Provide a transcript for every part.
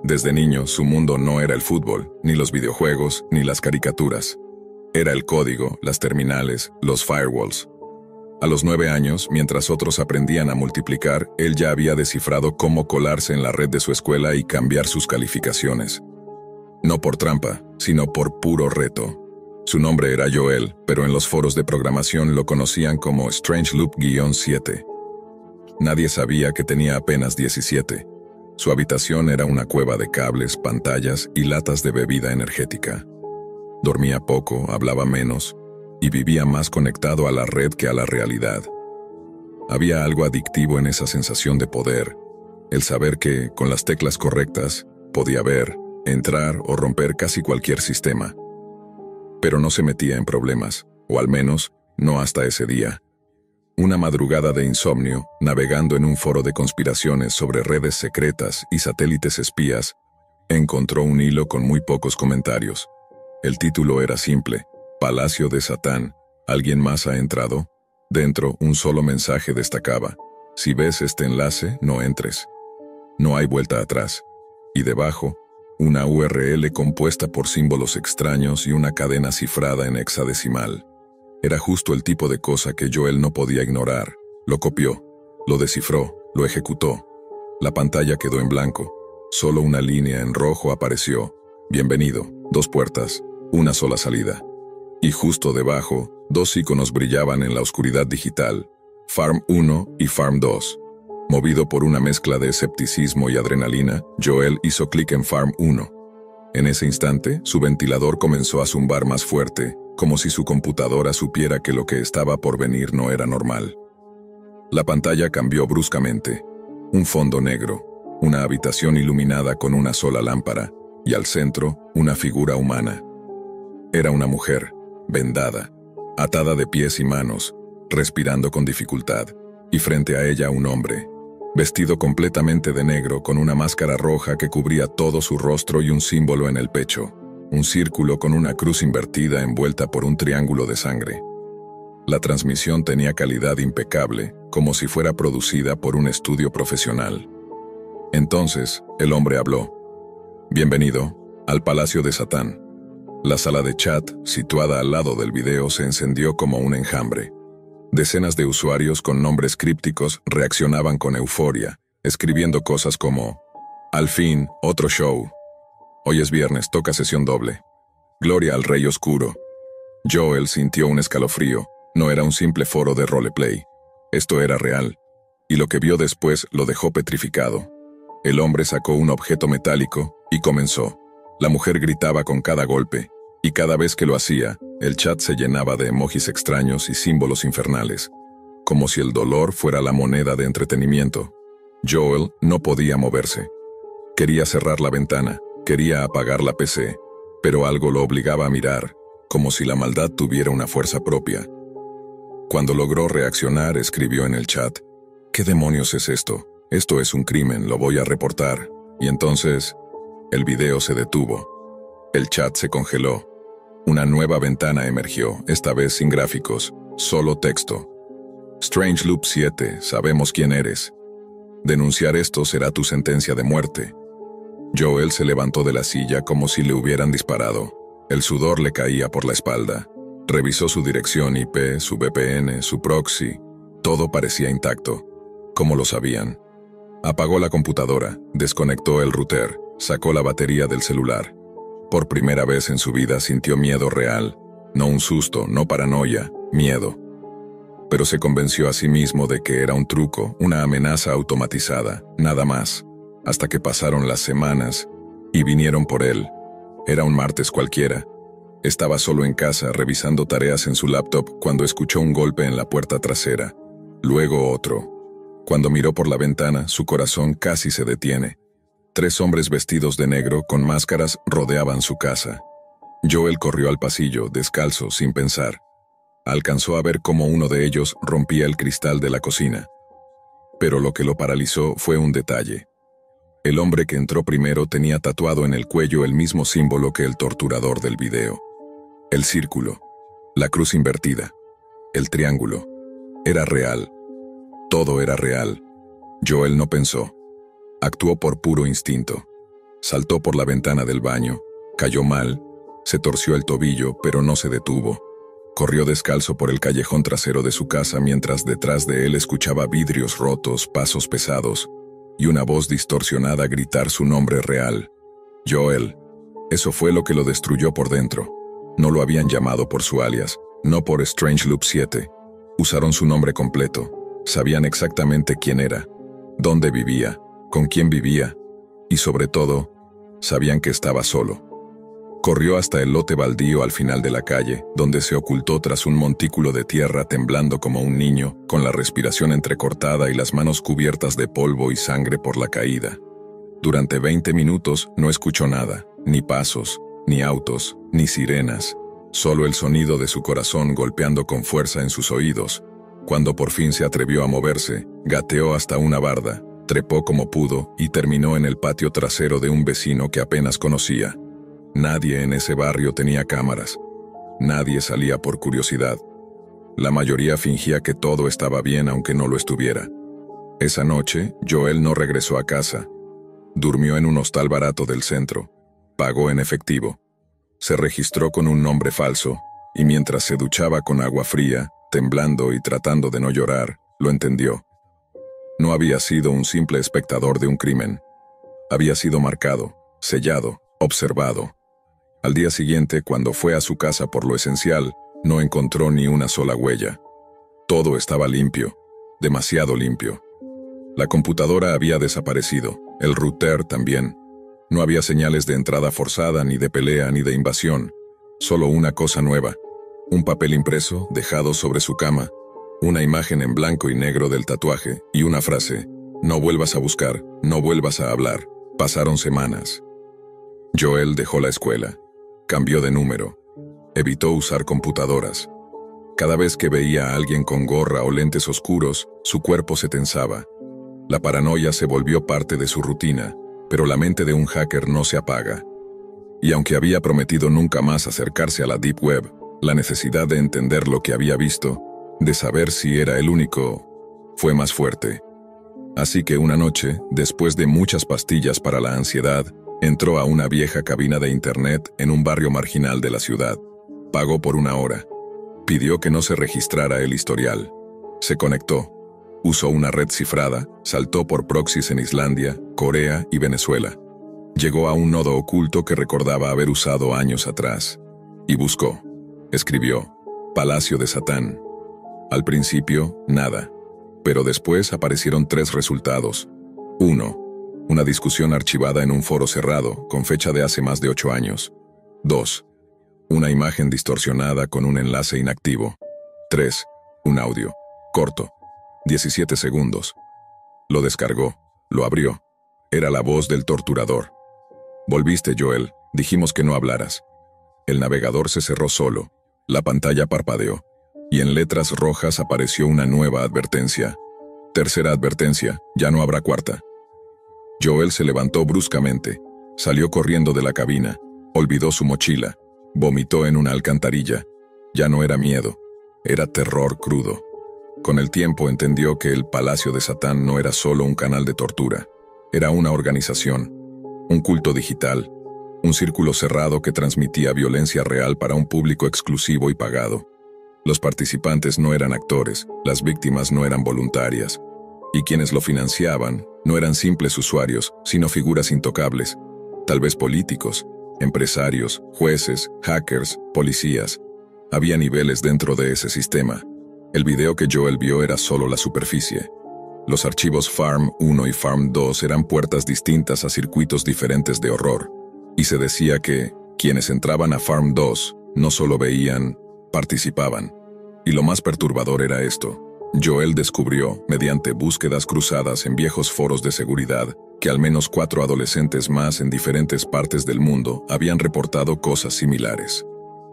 Desde niño, su mundo no era el fútbol, ni los videojuegos, ni las caricaturas. Era el código, las terminales, los firewalls. A los 9 años, mientras otros aprendían a multiplicar, él ya había descifrado cómo colarse en la red de su escuela y cambiar sus calificaciones. No por trampa, sino por puro reto. Su nombre era Joel, pero en los foros de programación lo conocían como Strangeloop-7. Nadie sabía que tenía apenas 17. Su habitación era una cueva de cables, pantallas y latas de bebida energética. Dormía poco, hablaba menos, y vivía más conectado a la red que a la realidad. Había algo adictivo en esa sensación de poder, el saber que, con las teclas correctas, podía ver, entrar o romper casi cualquier sistema. Pero no se metía en problemas, o al menos, no hasta ese día. Una madrugada de insomnio, navegando en un foro de conspiraciones sobre redes secretas y satélites espías, encontró un hilo con muy pocos comentarios. El título era simple: Palacio de Satán. ¿Alguien más ha entrado? Dentro, un solo mensaje destacaba: si ves este enlace, no entres. No hay vuelta atrás. Y debajo, una URL compuesta por símbolos extraños y una cadena cifrada en hexadecimal. Era justo el tipo de cosa que Joel no podía ignorar. Lo copió, lo descifró, lo ejecutó. La pantalla quedó en blanco. Solo una línea en rojo apareció: bienvenido, 2 puertas, una sola salida. Y justo debajo, 2 iconos brillaban en la oscuridad digital: Farm 1 y Farm 2. Movido por una mezcla de escepticismo y adrenalina, Joel hizo clic en Farm 1. En ese instante, su ventilador comenzó a zumbar más fuerte, como si su computadora supiera que lo que estaba por venir no era normal. La pantalla cambió bruscamente. Un fondo negro, una habitación iluminada con una sola lámpara, y al centro, una figura humana. Era una mujer, vendada, atada de pies y manos, respirando con dificultad, y frente a ella un hombre, vestido completamente de negro con una máscara roja que cubría todo su rostro y un símbolo en el pecho. Un círculo con una cruz invertida envuelta por un triángulo de sangre. La transmisión tenía calidad impecable, como si fuera producida por un estudio profesional. Entonces, el hombre habló: bienvenido al Palacio de Satán. La sala de chat, situada al lado del video, se encendió como un enjambre. Decenas de usuarios con nombres crípticos reaccionaban con euforia, escribiendo cosas como: al fin, otro show. Hoy es viernes, toca sesión doble. Gloria al Rey Oscuro. Joel sintió un escalofrío. No era un simple foro de roleplay. Esto era real. Y lo que vio después lo dejó petrificado. El hombre sacó un objeto metálico y comenzó. La mujer gritaba con cada golpe, y cada vez que lo hacía, el chat se llenaba de emojis extraños y símbolos infernales, como si el dolor fuera la moneda de entretenimiento. Joel no podía moverse. Quería cerrar la ventana. Quería apagar la PC, pero algo lo obligaba a mirar, como si la maldad tuviera una fuerza propia. Cuando logró reaccionar, escribió en el chat: ¿qué demonios es esto? Esto es un crimen, lo voy a reportar. Y entonces, el video se detuvo. El chat se congeló. Una nueva ventana emergió, esta vez sin gráficos, solo texto. Strangeloop-7, sabemos quién eres. Denunciar esto será tu sentencia de muerte. Joel se levantó de la silla como si le hubieran disparado. El sudor le caía por la espalda. Revisó su dirección IP, su VPN, su proxy. Todo parecía intacto. ¿Cómo lo sabían? Apagó la computadora, desconectó el router, sacó la batería del celular. Por primera vez en su vida sintió miedo real. No un susto, no paranoia, miedo. Pero se convenció a sí mismo de que era un truco, una amenaza automatizada, nada más. Hasta que pasaron las semanas y vinieron por él. Era un martes cualquiera. Estaba solo en casa revisando tareas en su laptop cuando escuchó un golpe en la puerta trasera. Luego otro. Cuando miró por la ventana, su corazón casi se detiene. 3 hombres vestidos de negro con máscaras rodeaban su casa. Joel corrió al pasillo, descalzo, sin pensar. Alcanzó a ver cómo uno de ellos rompía el cristal de la cocina. Pero lo que lo paralizó fue un detalle. El hombre que entró primero tenía tatuado en el cuello el mismo símbolo que el torturador del video. El círculo, la cruz invertida, el triángulo. Era real. Todo era real. Joel no pensó. Actuó por puro instinto. Saltó por la ventana del baño, cayó mal, se torció el tobillo, pero no se detuvo. Corrió descalzo por el callejón trasero de su casa mientras detrás de él escuchaba vidrios rotos, pasos pesados y una voz distorsionada gritar su nombre real. Joel. Eso fue lo que lo destruyó por dentro. No lo habían llamado por su alias, no por Strangeloop 7. Usaron su nombre completo. Sabían exactamente quién era, dónde vivía, con quién vivía, y sobre todo, sabían que estaba solo. Corrió hasta el lote baldío al final de la calle, donde se ocultó tras un montículo de tierra temblando como un niño, con la respiración entrecortada y las manos cubiertas de polvo y sangre por la caída. Durante 20 minutos no escuchó nada, ni pasos, ni autos, ni sirenas, solo el sonido de su corazón golpeando con fuerza en sus oídos. Cuando por fin se atrevió a moverse, gateó hasta una barda, trepó como pudo y terminó en el patio trasero de un vecino que apenas conocía. Nadie en ese barrio tenía cámaras. Nadie salía por curiosidad. La mayoría fingía que todo estaba bien aunque no lo estuviera. Esa noche, Joel no regresó a casa. Durmió en un hostal barato del centro. Pagó en efectivo. Se registró con un nombre falso, y mientras se duchaba con agua fría, temblando y tratando de no llorar, lo entendió. No había sido un simple espectador de un crimen. Había sido marcado, sellado, observado. Al día siguiente, cuando fue a su casa por lo esencial, no encontró ni una sola huella. Todo estaba limpio, demasiado limpio. La computadora había desaparecido, el router también. No había señales de entrada forzada, ni de pelea, ni de invasión. Solo una cosa nueva. Un papel impreso, dejado sobre su cama, una imagen en blanco y negro del tatuaje y una frase: no vuelvas a buscar, no vuelvas a hablar. Pasaron semanas. Joel dejó la escuela. Cambió de número. Evitó usar computadoras. Cada vez que veía a alguien con gorra o lentes oscuros, su cuerpo se tensaba. La paranoia se volvió parte de su rutina, pero la mente de un hacker no se apaga. Y aunque había prometido nunca más acercarse a la Deep Web, la necesidad de entender lo que había visto, de saber si era el único, fue más fuerte. Así que una noche, después de muchas pastillas para la ansiedad, entró a una vieja cabina de internet en un barrio marginal de la ciudad. Pagó por una hora. Pidió que no se registrara el historial. Se conectó. Usó una red cifrada, saltó por proxies en Islandia, Corea y Venezuela. Llegó a un nodo oculto que recordaba haber usado años atrás. Y buscó. Escribió: Palacio de Satán. Al principio, nada. Pero después aparecieron 3 resultados. 1. Una discusión archivada en un foro cerrado, con fecha de hace más de 8 años. 2. Una imagen distorsionada con un enlace inactivo. 3. Un audio. Corto. 17 segundos. Lo descargó. Lo abrió. Era la voz del torturador. Volviste, Joel. Dijimos que no hablaras. El navegador se cerró solo. La pantalla parpadeó. Y en letras rojas apareció una nueva advertencia. Tercera advertencia, ya no habrá cuarta. Joel se levantó bruscamente. Salió corriendo de la cabina. Olvidó su mochila. Vomitó en una alcantarilla. Ya no era miedo. Era terror crudo. Con el tiempo entendió que el Palacio de Satán no era solo un canal de tortura. Era una organización. Un culto digital. Un círculo cerrado que transmitía violencia real para un público exclusivo y pagado. Los participantes no eran actores, las víctimas no eran voluntarias. Y quienes lo financiaban no eran simples usuarios, sino figuras intocables. Tal vez políticos, empresarios, jueces, hackers, policías. Había niveles dentro de ese sistema. El video que Joel vio era solo la superficie. Los archivos Farm 1 y Farm 2 eran puertas distintas a circuitos diferentes de horror. Y se decía que quienes entraban a Farm 2 no solo veían, participaban. Y lo más perturbador era esto. Joel descubrió, mediante búsquedas cruzadas en viejos foros de seguridad, que al menos 4 adolescentes más en diferentes partes del mundo habían reportado cosas similares.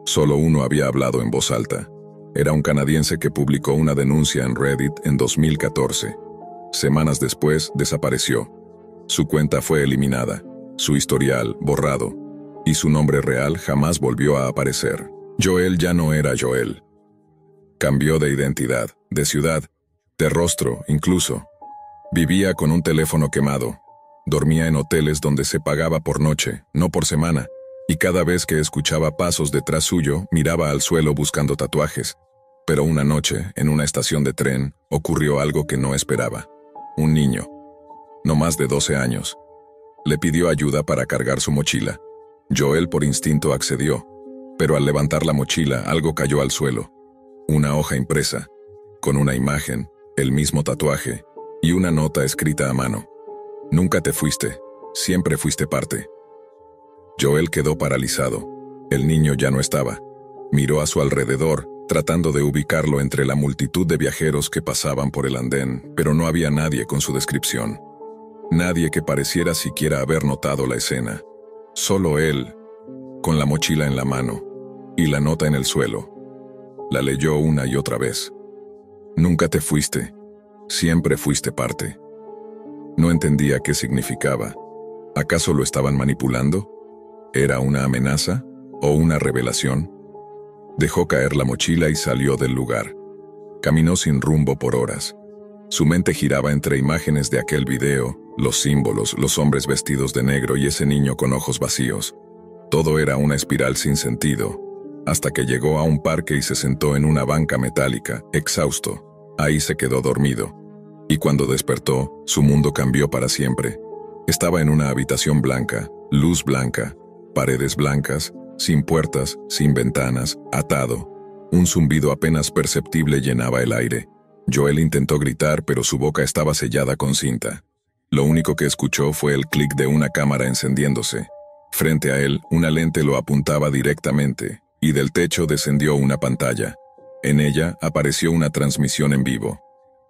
Solo uno había hablado en voz alta. Era un canadiense que publicó una denuncia en Reddit en 2014. Semanas después, desapareció. Su cuenta fue eliminada, su historial borrado, y su nombre real jamás volvió a aparecer. Joel ya no era Joel. Cambió de identidad, de ciudad, de rostro incluso. Vivía con un teléfono quemado. Dormía en hoteles donde se pagaba por noche, no por semana, y cada vez que escuchaba pasos detrás suyo, miraba al suelo buscando tatuajes. Pero una noche, en una estación de tren, ocurrió algo que no esperaba. Un niño, no más de 12 años, le pidió ayuda para cargar su mochila. Joel por instinto accedió, pero al levantar la mochila algo cayó al suelo. Una hoja impresa, con una imagen, el mismo tatuaje, y una nota escrita a mano. Nunca te fuiste, siempre fuiste parte. Joel quedó paralizado. El niño ya no estaba. Miró a su alrededor, tratando de ubicarlo entre la multitud de viajeros que pasaban por el andén, pero no había nadie con su descripción. Nadie que pareciera siquiera haber notado la escena. Solo él, con la mochila en la mano, y la nota en el suelo. La leyó una y otra vez. Nunca te fuiste, siempre fuiste parte. No entendía qué significaba. ¿Acaso lo estaban manipulando? ¿Era una amenaza o una revelación? Dejó caer la mochila y salió del lugar. Caminó sin rumbo por horas. Su mente giraba entre imágenes de aquel video, los símbolos, los hombres vestidos de negro y ese niño con ojos vacíos. Todo era una espiral sin sentido, hasta que llegó a un parque y se sentó en una banca metálica, exhausto. Ahí se quedó dormido. Y cuando despertó, su mundo cambió para siempre. Estaba en una habitación blanca, luz blanca, paredes blancas, sin puertas, sin ventanas, atado. Un zumbido apenas perceptible llenaba el aire. Joel intentó gritar, pero su boca estaba sellada con cinta. Lo único que escuchó fue el clic de una cámara encendiéndose. Frente a él, una lente lo apuntaba directamente, y del techo descendió una pantalla. En ella apareció una transmisión en vivo.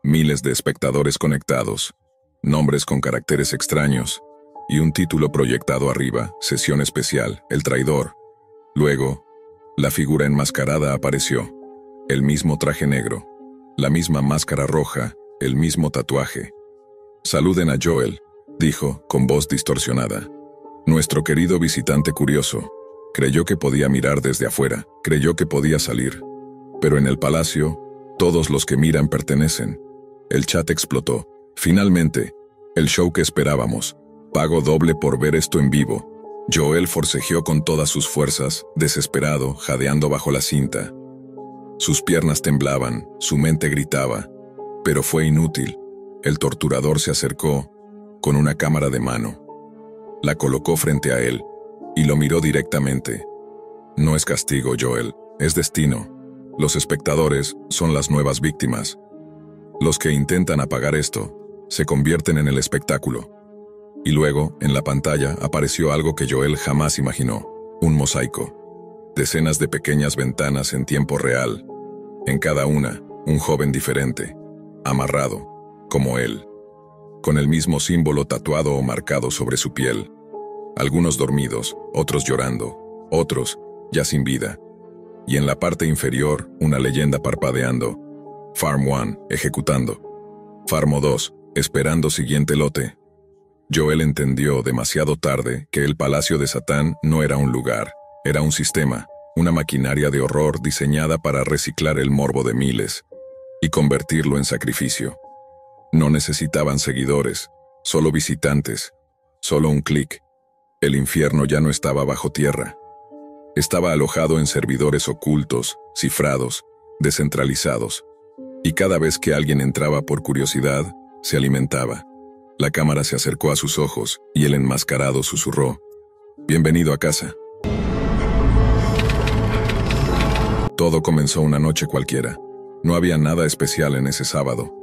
Miles de espectadores conectados, nombres con caracteres extraños, y un título proyectado arriba, sesión especial, el traidor. Luego, la figura enmascarada apareció. El mismo traje negro, la misma máscara roja, el mismo tatuaje. «Saluden a Joel», dijo, con voz distorsionada. Nuestro querido visitante curioso. Creyó que podía mirar desde afuera, creyó que podía salir. Pero en el palacio, todos los que miran pertenecen. El chat explotó. Finalmente, el show que esperábamos. Pago doble por ver esto en vivo. Joel forcejeó con todas sus fuerzas, desesperado, jadeando bajo la cinta. Sus piernas temblaban, su mente gritaba. Pero fue inútil. El torturador se acercó, con una cámara de mano. La colocó frente a él, y lo miró directamente. No es castigo, Joel, es destino. Los espectadores son las nuevas víctimas. Los que intentan apagar esto, se convierten en el espectáculo. Y luego, en la pantalla, apareció algo que Joel jamás imaginó, un mosaico. Decenas de pequeñas ventanas en tiempo real. En cada una, un joven diferente, amarrado, como él, con el mismo símbolo tatuado o marcado sobre su piel. Algunos dormidos, otros llorando, otros ya sin vida. Y en la parte inferior, una leyenda parpadeando. Farm 1, ejecutando. Farmo 2, esperando siguiente lote. Joel entendió demasiado tarde que el Palacio de Satán no era un lugar, era un sistema, una maquinaria de horror diseñada para reciclar el morbo de miles y convertirlo en sacrificio. No necesitaban seguidores, solo visitantes, solo un clic. El infierno ya no estaba bajo tierra. Estaba alojado en servidores ocultos, cifrados, descentralizados. Y cada vez que alguien entraba por curiosidad, se alimentaba. La cámara se acercó a sus ojos y el enmascarado susurró: «Bienvenido a casa». Todo comenzó una noche cualquiera. No había nada especial en ese sábado.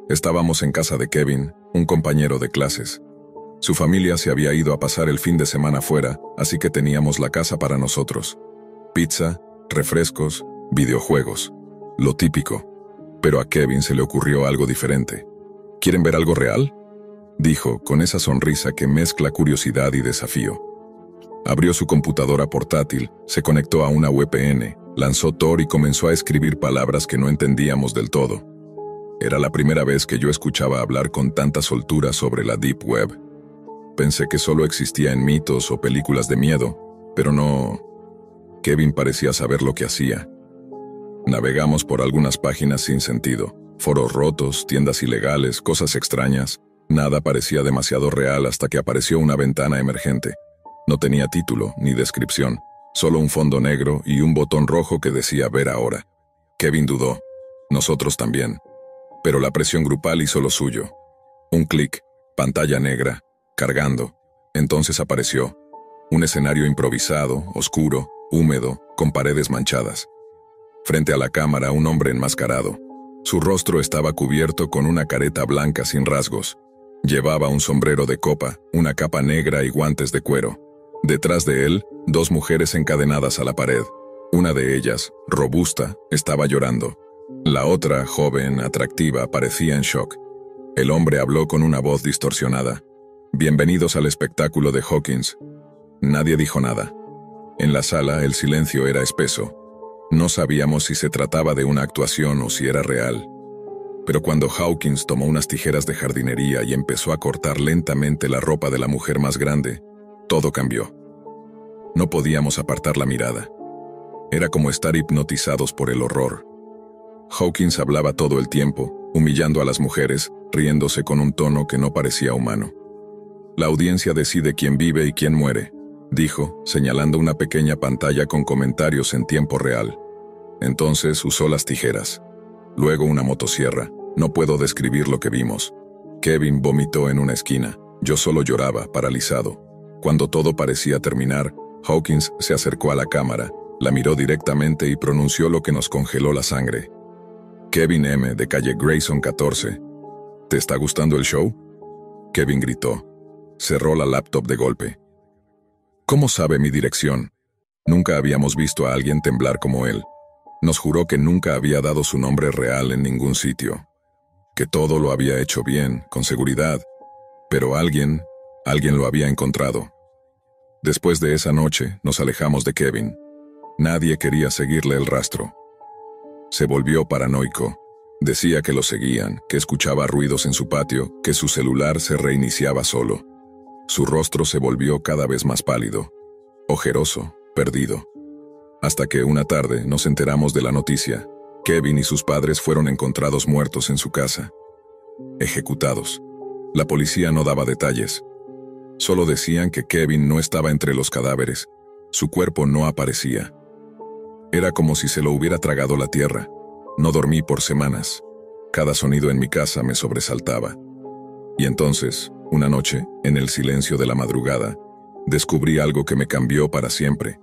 Estábamos en casa de Kevin, un compañero de clases. Su familia se había ido a pasar el fin de semana fuera, así que teníamos la casa para nosotros. Pizza, refrescos, videojuegos. Lo típico. Pero a Kevin se le ocurrió algo diferente. ¿Quieren ver algo real?, dijo, con esa sonrisa que mezcla curiosidad y desafío. Abrió su computadora portátil, se conectó a una VPN, lanzó Tor y comenzó a escribir palabras que no entendíamos del todo. Era la primera vez que yo escuchaba hablar con tanta soltura sobre la Deep Web. Pensé que solo existía en mitos o películas de miedo, pero no. Kevin parecía saber lo que hacía. Navegamos por algunas páginas sin sentido, foros rotos, tiendas ilegales, cosas extrañas, Nada parecía demasiado real hasta que apareció una ventana emergente. No tenía título ni descripción, solo un fondo negro y un botón rojo que decía ver ahora. Kevin dudó. Nosotros también. Pero la presión grupal hizo lo suyo. Un clic, pantalla negra, cargando. Entonces apareció. Un escenario improvisado, oscuro, húmedo, con paredes manchadas. Frente a la cámara, un hombre enmascarado. Su rostro estaba cubierto con una careta blanca sin rasgos. Llevaba un sombrero de copa, una capa negra y guantes de cuero. Detrás de él, dos mujeres encadenadas a la pared. Una de ellas, robusta, estaba llorando. La otra, joven, atractiva, parecía en shock. El hombre habló con una voz distorsionada. Bienvenidos al espectáculo de Hawkins. Nadie dijo nada. En la sala, el silencio era espeso. No sabíamos si se trataba de una actuación o si era real. Pero cuando Hawkins tomó unas tijeras de jardinería y empezó a cortar lentamente la ropa de la mujer más grande, todo cambió. No podíamos apartar la mirada. Era como estar hipnotizados por el horror. Hawkins hablaba todo el tiempo, humillando a las mujeres, riéndose con un tono que no parecía humano. La audiencia decide quién vive y quién muere, dijo, señalando una pequeña pantalla con comentarios en tiempo real. Entonces usó las tijeras. Luego una motosierra. No puedo describir lo que vimos. Kevin vomitó en una esquina. Yo solo lloraba, paralizado. Cuando todo parecía terminar, Hawkins se acercó a la cámara, la miró directamente y pronunció lo que nos congeló la sangre. Kevin M., de calle Grayson 14. ¿Te está gustando el show? Kevin gritó. Cerró la laptop de golpe. ¿Cómo sabe mi dirección? Nunca habíamos visto a alguien temblar como él. Nos juró que nunca había dado su nombre real en ningún sitio. Que todo lo había hecho bien, con seguridad. Pero alguien lo había encontrado. Después de esa noche, nos alejamos de Kevin. Nadie quería seguirle el rastro. Se volvió paranoico. Decía que lo seguían, que escuchaba ruidos en su patio, que su celular se reiniciaba solo. Su rostro se volvió cada vez más pálido, ojeroso, perdido. Hasta que una tarde nos enteramos de la noticia. Kevin y sus padres fueron encontrados muertos en su casa. Ejecutados. La policía no daba detalles. Solo decían que Kevin no estaba entre los cadáveres. Su cuerpo no aparecía. Era como si se lo hubiera tragado la tierra. No dormí por semanas. Cada sonido en mi casa me sobresaltaba. Y entonces, una noche, en el silencio de la madrugada, descubrí algo que me cambió para siempre.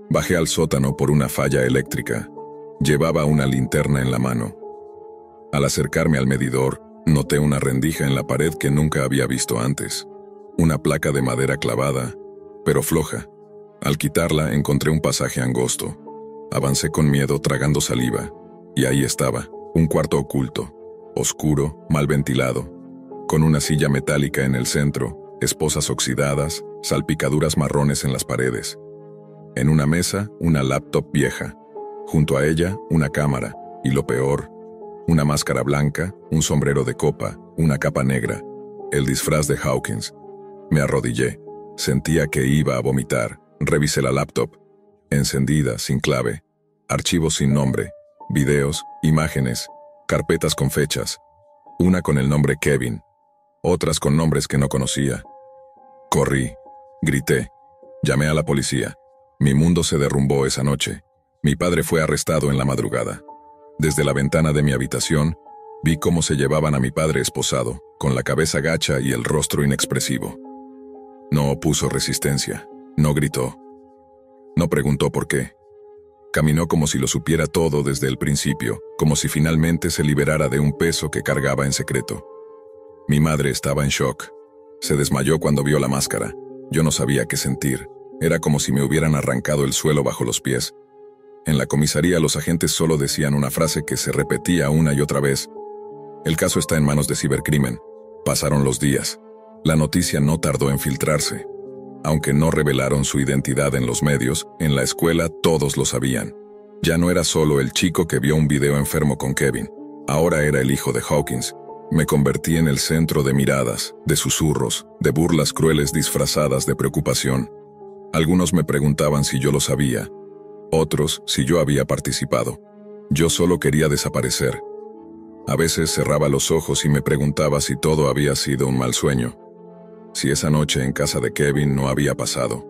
Bajé al sótano por una falla eléctrica. Llevaba una linterna en la mano. Al acercarme al medidor, noté una rendija en la pared que nunca había visto antes. Una placa de madera clavada, pero floja. Al quitarla, encontré un pasaje angosto. Avancé con miedo, tragando saliva. Y ahí estaba, un cuarto oculto, oscuro, mal ventilado, con una silla metálica en el centro, esposas oxidadas, salpicaduras marrones en las paredes. En una mesa, una laptop vieja. Junto a ella, una cámara, y lo peor, una máscara blanca, un sombrero de copa, una capa negra, el disfraz de Hawkins. Me arrodillé. Sentía que iba a vomitar. Revisé la laptop. Encendida, sin clave. Archivos sin nombre. Videos, imágenes, carpetas con fechas. Una con el nombre Kevin. Otras con nombres que no conocía. Corrí. Grité. Llamé a la policía. Mi mundo se derrumbó esa noche. Mi padre fue arrestado en la madrugada. Desde la ventana de mi habitación, vi cómo se llevaban a mi padre esposado, con la cabeza gacha y el rostro inexpresivo. No opuso resistencia. No gritó. No preguntó por qué. Caminó como si lo supiera todo desde el principio, como si finalmente se liberara de un peso que cargaba en secreto. Mi madre estaba en shock. Se desmayó cuando vio la máscara. Yo no sabía qué sentir. Era como si me hubieran arrancado el suelo bajo los pies. En la comisaría los agentes solo decían una frase que se repetía una y otra vez. El caso está en manos de cibercrimen. Pasaron los días. La noticia no tardó en filtrarse. Aunque no revelaron su identidad en los medios, en la escuela todos lo sabían. Ya no era solo el chico que vio un video enfermo con Kevin. Ahora era el hijo de Hawkins. Me convertí en el centro de miradas, de susurros, de burlas crueles disfrazadas de preocupación. Algunos me preguntaban si yo lo sabía. Otros si yo había participado. Yo solo quería desaparecer. A veces cerraba los ojos y me preguntaba si todo había sido un mal sueño, si esa noche en casa de Kevin no había pasado.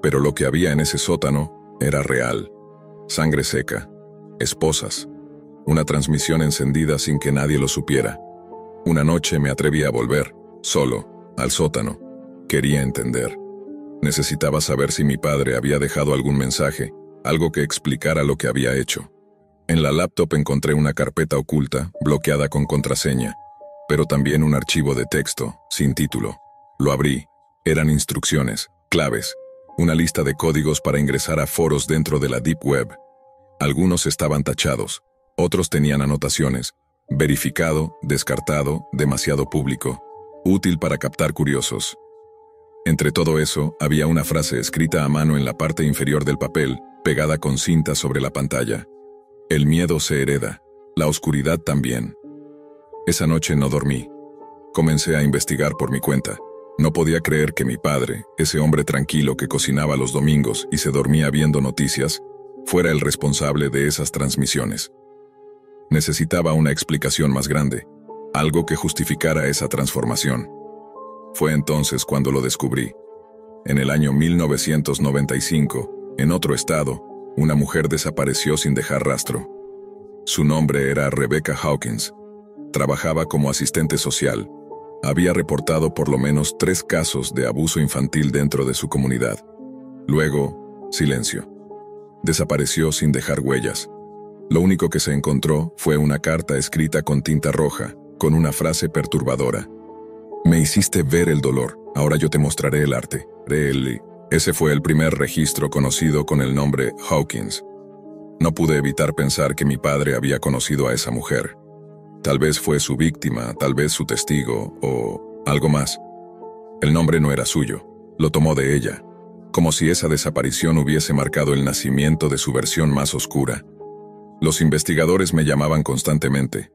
Pero lo que había en ese sótano era real. Sangre seca, esposas, una transmisión encendida sin que nadie lo supiera. Una noche me atreví a volver, solo, al sótano. Quería entender. Necesitaba saber si mi padre había dejado algún mensaje, algo que explicara lo que había hecho. En la laptop encontré una carpeta oculta, bloqueada con contraseña, pero también un archivo de texto, sin título. Lo abrí. Eran instrucciones, claves, una lista de códigos para ingresar a foros dentro de la Deep Web. Algunos estaban tachados, otros tenían anotaciones: verificado, descartado, demasiado público, útil para captar curiosos. Entre todo eso, había una frase escrita a mano en la parte inferior del papel, pegada con cinta sobre la pantalla. El miedo se hereda, la oscuridad también. Esa noche no dormí. Comencé a investigar por mi cuenta. No podía creer que mi padre, ese hombre tranquilo que cocinaba los domingos y se dormía viendo noticias, fuera el responsable de esas transmisiones. Necesitaba una explicación más grande, algo que justificara esa transformación. Fue entonces cuando lo descubrí. En el año 1995, en otro estado, una mujer desapareció sin dejar rastro. Su nombre era Rebecca Hawkins. Trabajaba como asistente social. Había reportado por lo menos 3 casos de abuso infantil dentro de su comunidad. Luego, silencio. Desapareció sin dejar huellas. Lo único que se encontró fue una carta escrita con tinta roja, con una frase perturbadora. Me hiciste ver el dolor, ahora yo te mostraré el arte. Ese fue el primer registro conocido con el nombre Hawkins. No pude evitar pensar que mi padre había conocido a esa mujer. Tal vez fue su víctima, tal vez su testigo, o algo más. El nombre no era suyo, lo tomó de ella, como si esa desaparición hubiese marcado el nacimiento de su versión más oscura. Los investigadores me llamaban constantemente.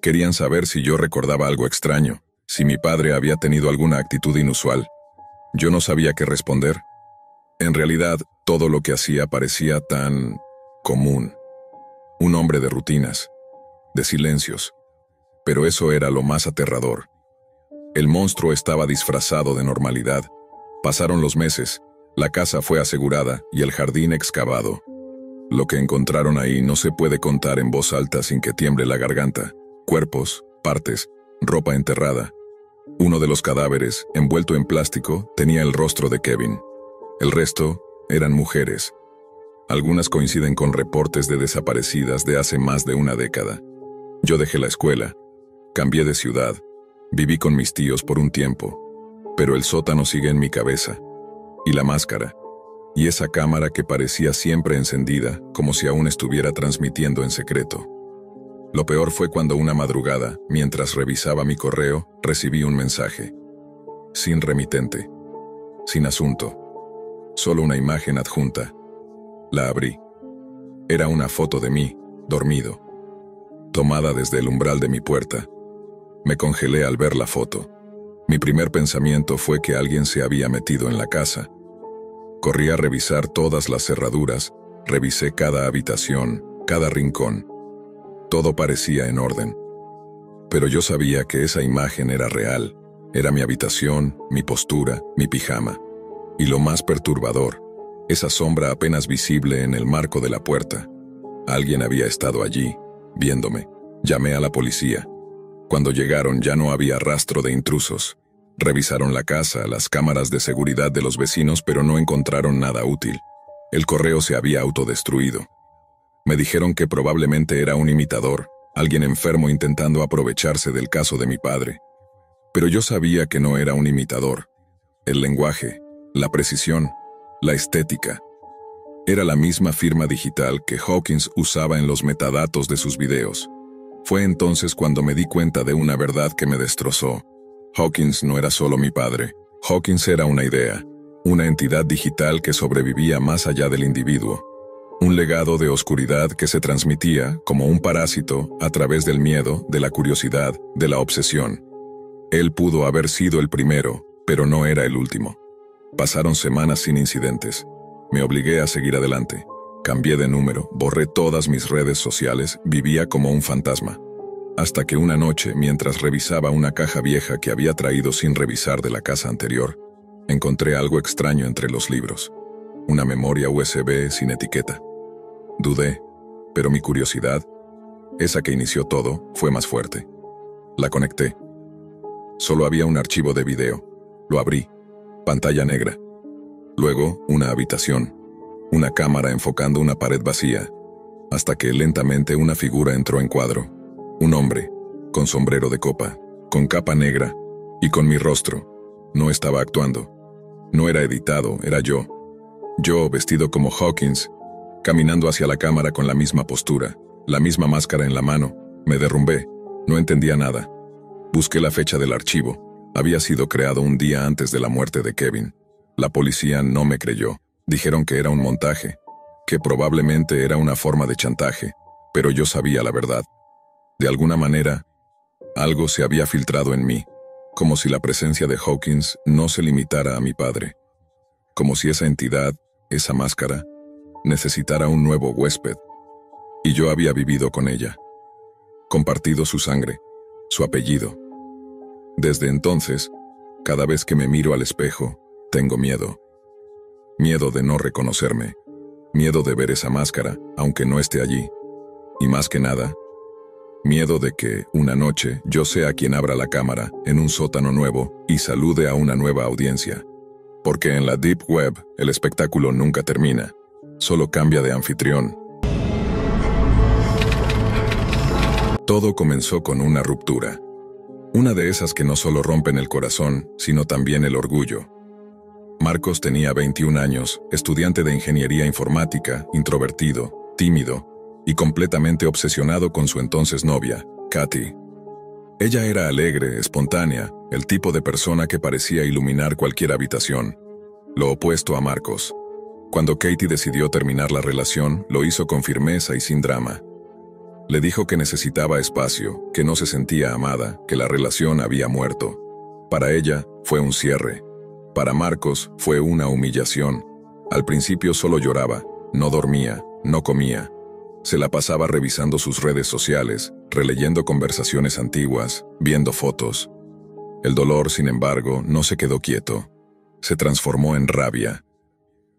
Querían saber si yo recordaba algo extraño, si mi padre había tenido alguna actitud inusual. Yo no sabía qué responder. En realidad, todo lo que hacía parecía tan común. Un hombre de rutinas, de silencios. Pero eso era lo más aterrador. El monstruo estaba disfrazado de normalidad. Pasaron los meses, la casa fue asegurada y el jardín excavado. Lo que encontraron ahí no se puede contar en voz alta sin que tiemble la garganta. Cuerpos, partes, ropa enterrada. Uno de los cadáveres, envuelto en plástico, tenía el rostro de Kevin. El resto eran mujeres. Algunas coinciden con reportes de desaparecidas de hace más de una década. Yo dejé la escuela, cambié de ciudad, viví con mis tíos por un tiempo, pero el sótano sigue en mi cabeza, y la máscara, y esa cámara que parecía siempre encendida, como si aún estuviera transmitiendo en secreto. Lo peor fue cuando una madrugada, mientras revisaba mi correo, recibí un mensaje. Sin remitente, sin asunto, solo una imagen adjunta. La abrí. Era una foto de mí, dormido, tomada desde el umbral de mi puerta. Me congelé al ver la foto. Mi primer pensamiento fue que alguien se había metido en la casa. Corrí a revisar todas las cerraduras, revisé cada habitación, cada rincón. Todo parecía en orden. Pero yo sabía que esa imagen era real. Era mi habitación, mi postura, mi pijama. Y lo más perturbador, esa sombra apenas visible en el marco de la puerta. Alguien había estado allí, viéndome. Llamé a la policía. Cuando llegaron ya no había rastro de intrusos. Revisaron la casa, las cámaras de seguridad de los vecinos, pero no encontraron nada útil. El correo se había autodestruido. Me dijeron que probablemente era un imitador, alguien enfermo intentando aprovecharse del caso de mi padre. Pero yo sabía que no era un imitador. El lenguaje, la precisión, la estética. Era la misma firma digital que Hawkins usaba en los metadatos de sus videos. Fue entonces cuando me di cuenta de una verdad que me destrozó. Hawkins no era solo mi padre. Hawkins era una idea, una entidad digital que sobrevivía más allá del individuo. Un legado de oscuridad que se transmitía, como un parásito, a través del miedo, de la curiosidad, de la obsesión. Él pudo haber sido el primero, pero no era el último. Pasaron semanas sin incidentes. Me obligué a seguir adelante. Cambié de número, borré todas mis redes sociales, vivía como un fantasma. Hasta que una noche, mientras revisaba una caja vieja que había traído sin revisar de la casa anterior, encontré algo extraño entre los libros. Una memoria USB sin etiqueta. Dudé, pero mi curiosidad, esa que inició todo, fue más fuerte. La conecté. Solo había un archivo de video. Lo abrí. Pantalla negra. Luego, una habitación. Una cámara enfocando una pared vacía. Hasta que lentamente una figura entró en cuadro. Un hombre, con sombrero de copa, con capa negra y con mi rostro. No estaba actuando. No era editado, era yo. Yo, vestido como Hawkins, caminando hacia la cámara con la misma postura, la misma máscara en la mano. Me derrumbé. No entendía nada. Busqué la fecha del archivo. Había sido creado un día antes de la muerte de Kevin. La policía no me creyó. Dijeron que era un montaje, que probablemente era una forma de chantaje, pero yo sabía la verdad. De alguna manera, algo se había filtrado en mí, como si la presencia de Hawkins no se limitara a mi padre. Como si esa entidad, esa máscara, necesitara un nuevo huésped. Y yo había vivido con ella. Compartido su sangre, su apellido. Desde entonces, cada vez que me miro al espejo, tengo miedo. Miedo de no reconocerme. Miedo de ver esa máscara, aunque no esté allí. Y más que nada, miedo de que, una noche, yo sea quien abra la cámara, en un sótano nuevo, y salude a una nueva audiencia. Porque en la Deep Web, el espectáculo nunca termina. Solo cambia de anfitrión. Todo comenzó con una ruptura. Una de esas que no solo rompen el corazón, sino también el orgullo. Marcos tenía 21 años, estudiante de ingeniería informática, introvertido, tímido y completamente obsesionado con su entonces novia, Katy. Ella era alegre, espontánea, el tipo de persona que parecía iluminar cualquier habitación. Lo opuesto a Marcos. Cuando Katy decidió terminar la relación, lo hizo con firmeza y sin drama. Le dijo que necesitaba espacio, que no se sentía amada, que la relación había muerto. Para ella, fue un cierre. Para Marcos, fue una humillación. Al principio solo lloraba, no dormía, no comía. Se la pasaba revisando sus redes sociales, releyendo conversaciones antiguas, viendo fotos. El dolor, sin embargo, no se quedó quieto. Se transformó en rabia.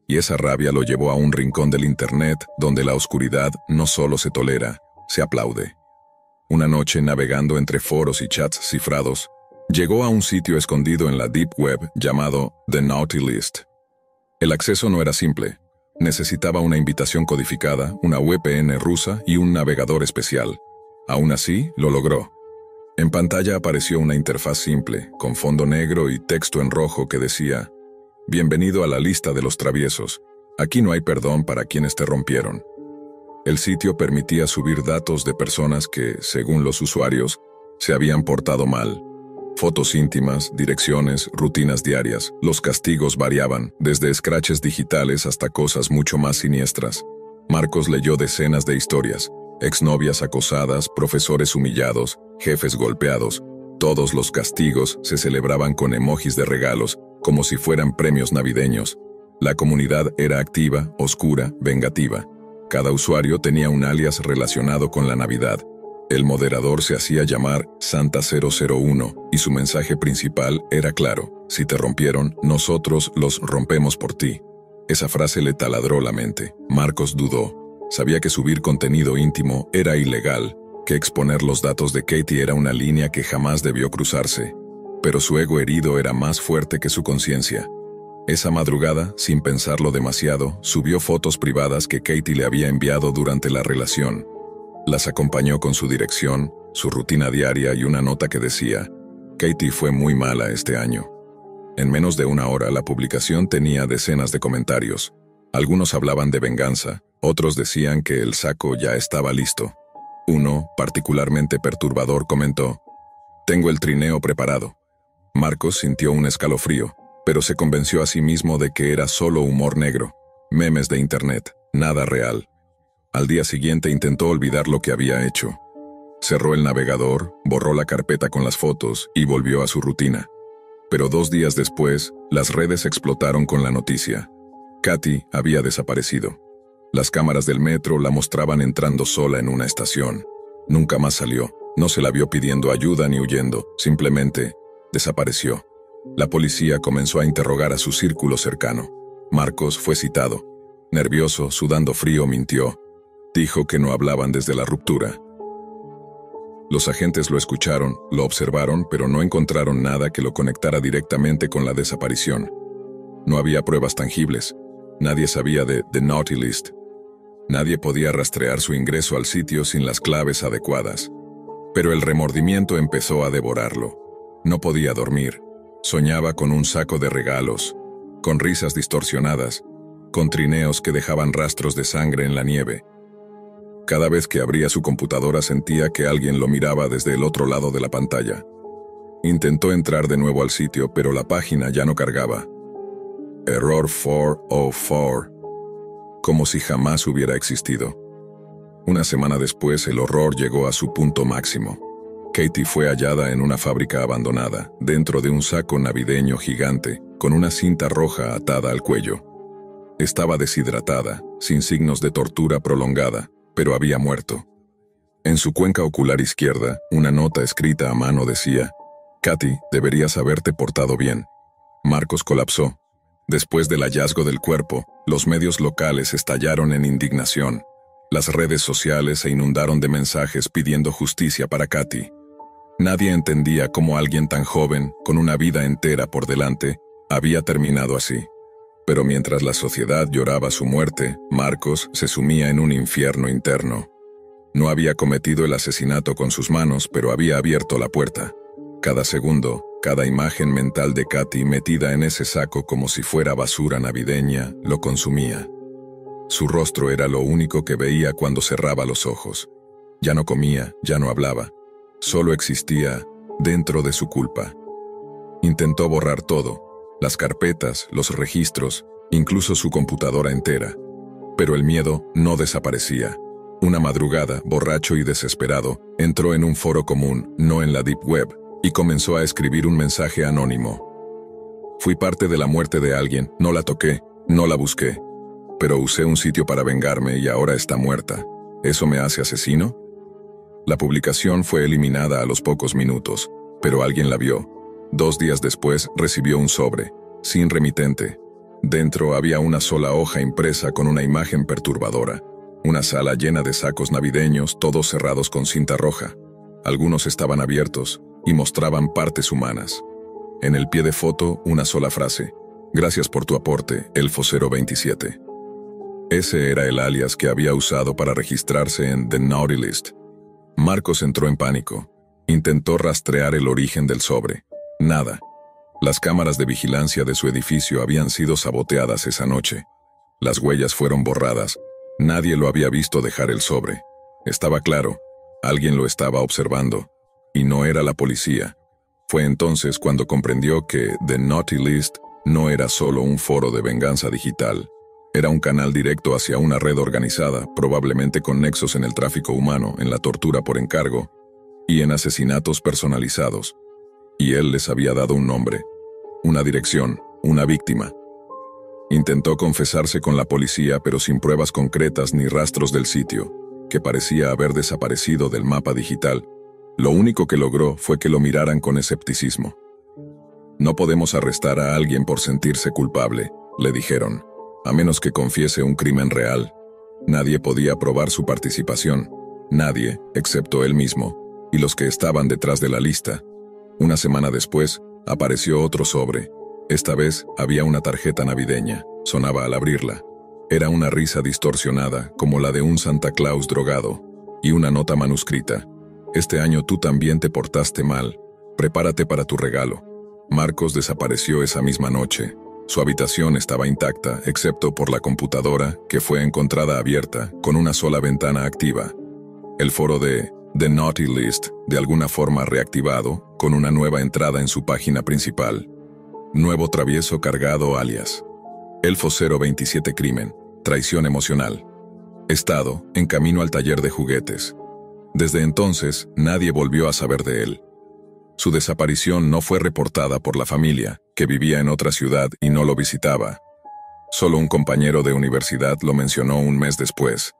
Y esa rabia lo llevó a un rincón del internet donde la oscuridad no solo se tolera, se aplaude. Una noche, navegando entre foros y chats cifrados, llegó a un sitio escondido en la Deep Web llamado The Naughty List. El acceso no era simple. Necesitaba una invitación codificada, una VPN rusa y un navegador especial. Aún así, lo logró. En pantalla apareció una interfaz simple, con fondo negro y texto en rojo que decía: «Bienvenido a la lista de los traviesos. Aquí no hay perdón para quienes te rompieron». El sitio permitía subir datos de personas que, según los usuarios, se habían portado mal. Fotos íntimas, direcciones, rutinas diarias. Los castigos variaban, desde scratches digitales hasta cosas mucho más siniestras. Marcos leyó decenas de historias. Exnovias acosadas, profesores humillados, jefes golpeados. Todos los castigos se celebraban con emojis de regalos, como si fueran premios navideños. La comunidad era activa, oscura, vengativa. Cada usuario tenía un alias relacionado con la Navidad. El moderador se hacía llamar Santa001 y su mensaje principal era claro: si te rompieron, nosotros los rompemos por ti. Esa frase le taladró la mente. Marcos dudó. Sabía que subir contenido íntimo era ilegal, que exponer los datos de Katy era una línea que jamás debió cruzarse. Pero su ego herido era más fuerte que su conciencia. Esa madrugada, sin pensarlo demasiado, subió fotos privadas que Katy le había enviado durante la relación. Las acompañó con su dirección, su rutina diaria y una nota que decía: «Katy fue muy mala este año». En menos de una hora la publicación tenía decenas de comentarios. Algunos hablaban de venganza, otros decían que el saco ya estaba listo. Uno, particularmente perturbador, comentó: «Tengo el trineo preparado». Marcos sintió un escalofrío, pero se convenció a sí mismo de que era solo humor negro, memes de internet, nada real. Al día siguiente intentó olvidar lo que había hecho. Cerró el navegador, borró la carpeta con las fotos y volvió a su rutina. Pero 2 días después, las redes explotaron con la noticia. Katy había desaparecido. Las cámaras del metro la mostraban entrando sola en una estación. Nunca más salió. No se la vio pidiendo ayuda ni huyendo, simplemente desapareció. La policía comenzó a interrogar a su círculo cercano. Marcos fue citado. Nervioso, sudando frío, mintió. Dijo que no hablaban desde la ruptura. Los agentes lo escucharon, lo observaron, pero no encontraron nada que lo conectara directamente con la desaparición. No había pruebas tangibles. Nadie sabía de The Naughty List. Nadie podía rastrear su ingreso al sitio sin las claves adecuadas. Pero el remordimiento empezó a devorarlo. No podía dormir. Soñaba con un saco de regalos, con risas distorsionadas, con trineos que dejaban rastros de sangre en la nieve. Cada vez que abría su computadora sentía que alguien lo miraba desde el otro lado de la pantalla. Intentó entrar de nuevo al sitio, pero la página ya no cargaba. Error 404. Como si jamás hubiera existido. Una semana después, el horror llegó a su punto máximo. Katie fue hallada en una fábrica abandonada, dentro de un saco navideño gigante, con una cinta roja atada al cuello. Estaba deshidratada, sin signos de tortura prolongada, pero había muerto. En su cuenca ocular izquierda, una nota escrita a mano decía: «Katy, deberías haberte portado bien». Marcos colapsó. Después del hallazgo del cuerpo, los medios locales estallaron en indignación. Las redes sociales se inundaron de mensajes pidiendo justicia para Katy. Nadie entendía cómo alguien tan joven, con una vida entera por delante, había terminado así. Pero mientras la sociedad lloraba su muerte, Marcos se sumía en un infierno interno. No había cometido el asesinato con sus manos, pero había abierto la puerta. Cada segundo, cada imagen mental de Katy metida en ese saco como si fuera basura navideña, lo consumía. Su rostro era lo único que veía cuando cerraba los ojos. Ya no comía, ya no hablaba. Solo existía dentro de su culpa. Intentó borrar todo, las carpetas, los registros, incluso su computadora entera. Pero el miedo no desaparecía. Una madrugada, borracho y desesperado, entró en un foro común, no en la Deep Web, y comenzó a escribir un mensaje anónimo. Fui parte de la muerte de alguien, no la toqué, no la busqué. Pero usé un sitio para vengarme y ahora está muerta. ¿Eso me hace asesino? La publicación fue eliminada a los pocos minutos, pero alguien la vio. 2 días después recibió un sobre, sin remitente. Dentro había una sola hoja impresa con una imagen perturbadora. Una sala llena de sacos navideños, todos cerrados con cinta roja. Algunos estaban abiertos y mostraban partes humanas. En el pie de foto, una sola frase: «Gracias por tu aporte, Elfo 027». Ese era el alias que había usado para registrarse en The Naughty List. Marcos entró en pánico. Intentó rastrear el origen del sobre. Nada. Las cámaras de vigilancia de su edificio habían sido saboteadas esa noche. Las huellas fueron borradas. Nadie lo había visto dejar el sobre. Estaba claro, alguien lo estaba observando. Y no era la policía. Fue entonces cuando comprendió que The Naughty List no era solo un foro de venganza digital. Era un canal directo hacia una red organizada, probablemente con nexos en el tráfico humano, en la tortura por encargo y en asesinatos personalizados. Y él les había dado un nombre, una dirección, una víctima. Intentó confesarse con la policía, pero sin pruebas concretas ni rastros del sitio, que parecía haber desaparecido del mapa digital. Lo único que logró fue que lo miraran con escepticismo. «No podemos arrestar a alguien por sentirse culpable», le dijeron, «a menos que confiese un crimen real». Nadie podía probar su participación. Nadie, excepto él mismo, y los que estaban detrás de la lista. Una semana después, apareció otro sobre. Esta vez había una tarjeta navideña. Sonaba al abrirla. Era una risa distorsionada, como la de un Santa Claus drogado, y una nota manuscrita. «Este año tú también te portaste mal. Prepárate para tu regalo». Marcos desapareció esa misma noche. Su habitación estaba intacta, excepto por la computadora, que fue encontrada abierta, con una sola ventana activa. El foro de The Naughty List, de alguna forma reactivado, con una nueva entrada en su página principal. Nuevo travieso cargado alias. Elfo 027 crimen, traición emocional. Estado, en camino al taller de juguetes. Desde entonces, nadie volvió a saber de él. Su desaparición no fue reportada por la familia, que vivía en otra ciudad y no lo visitaba. Solo un compañero de universidad lo mencionó un mes después.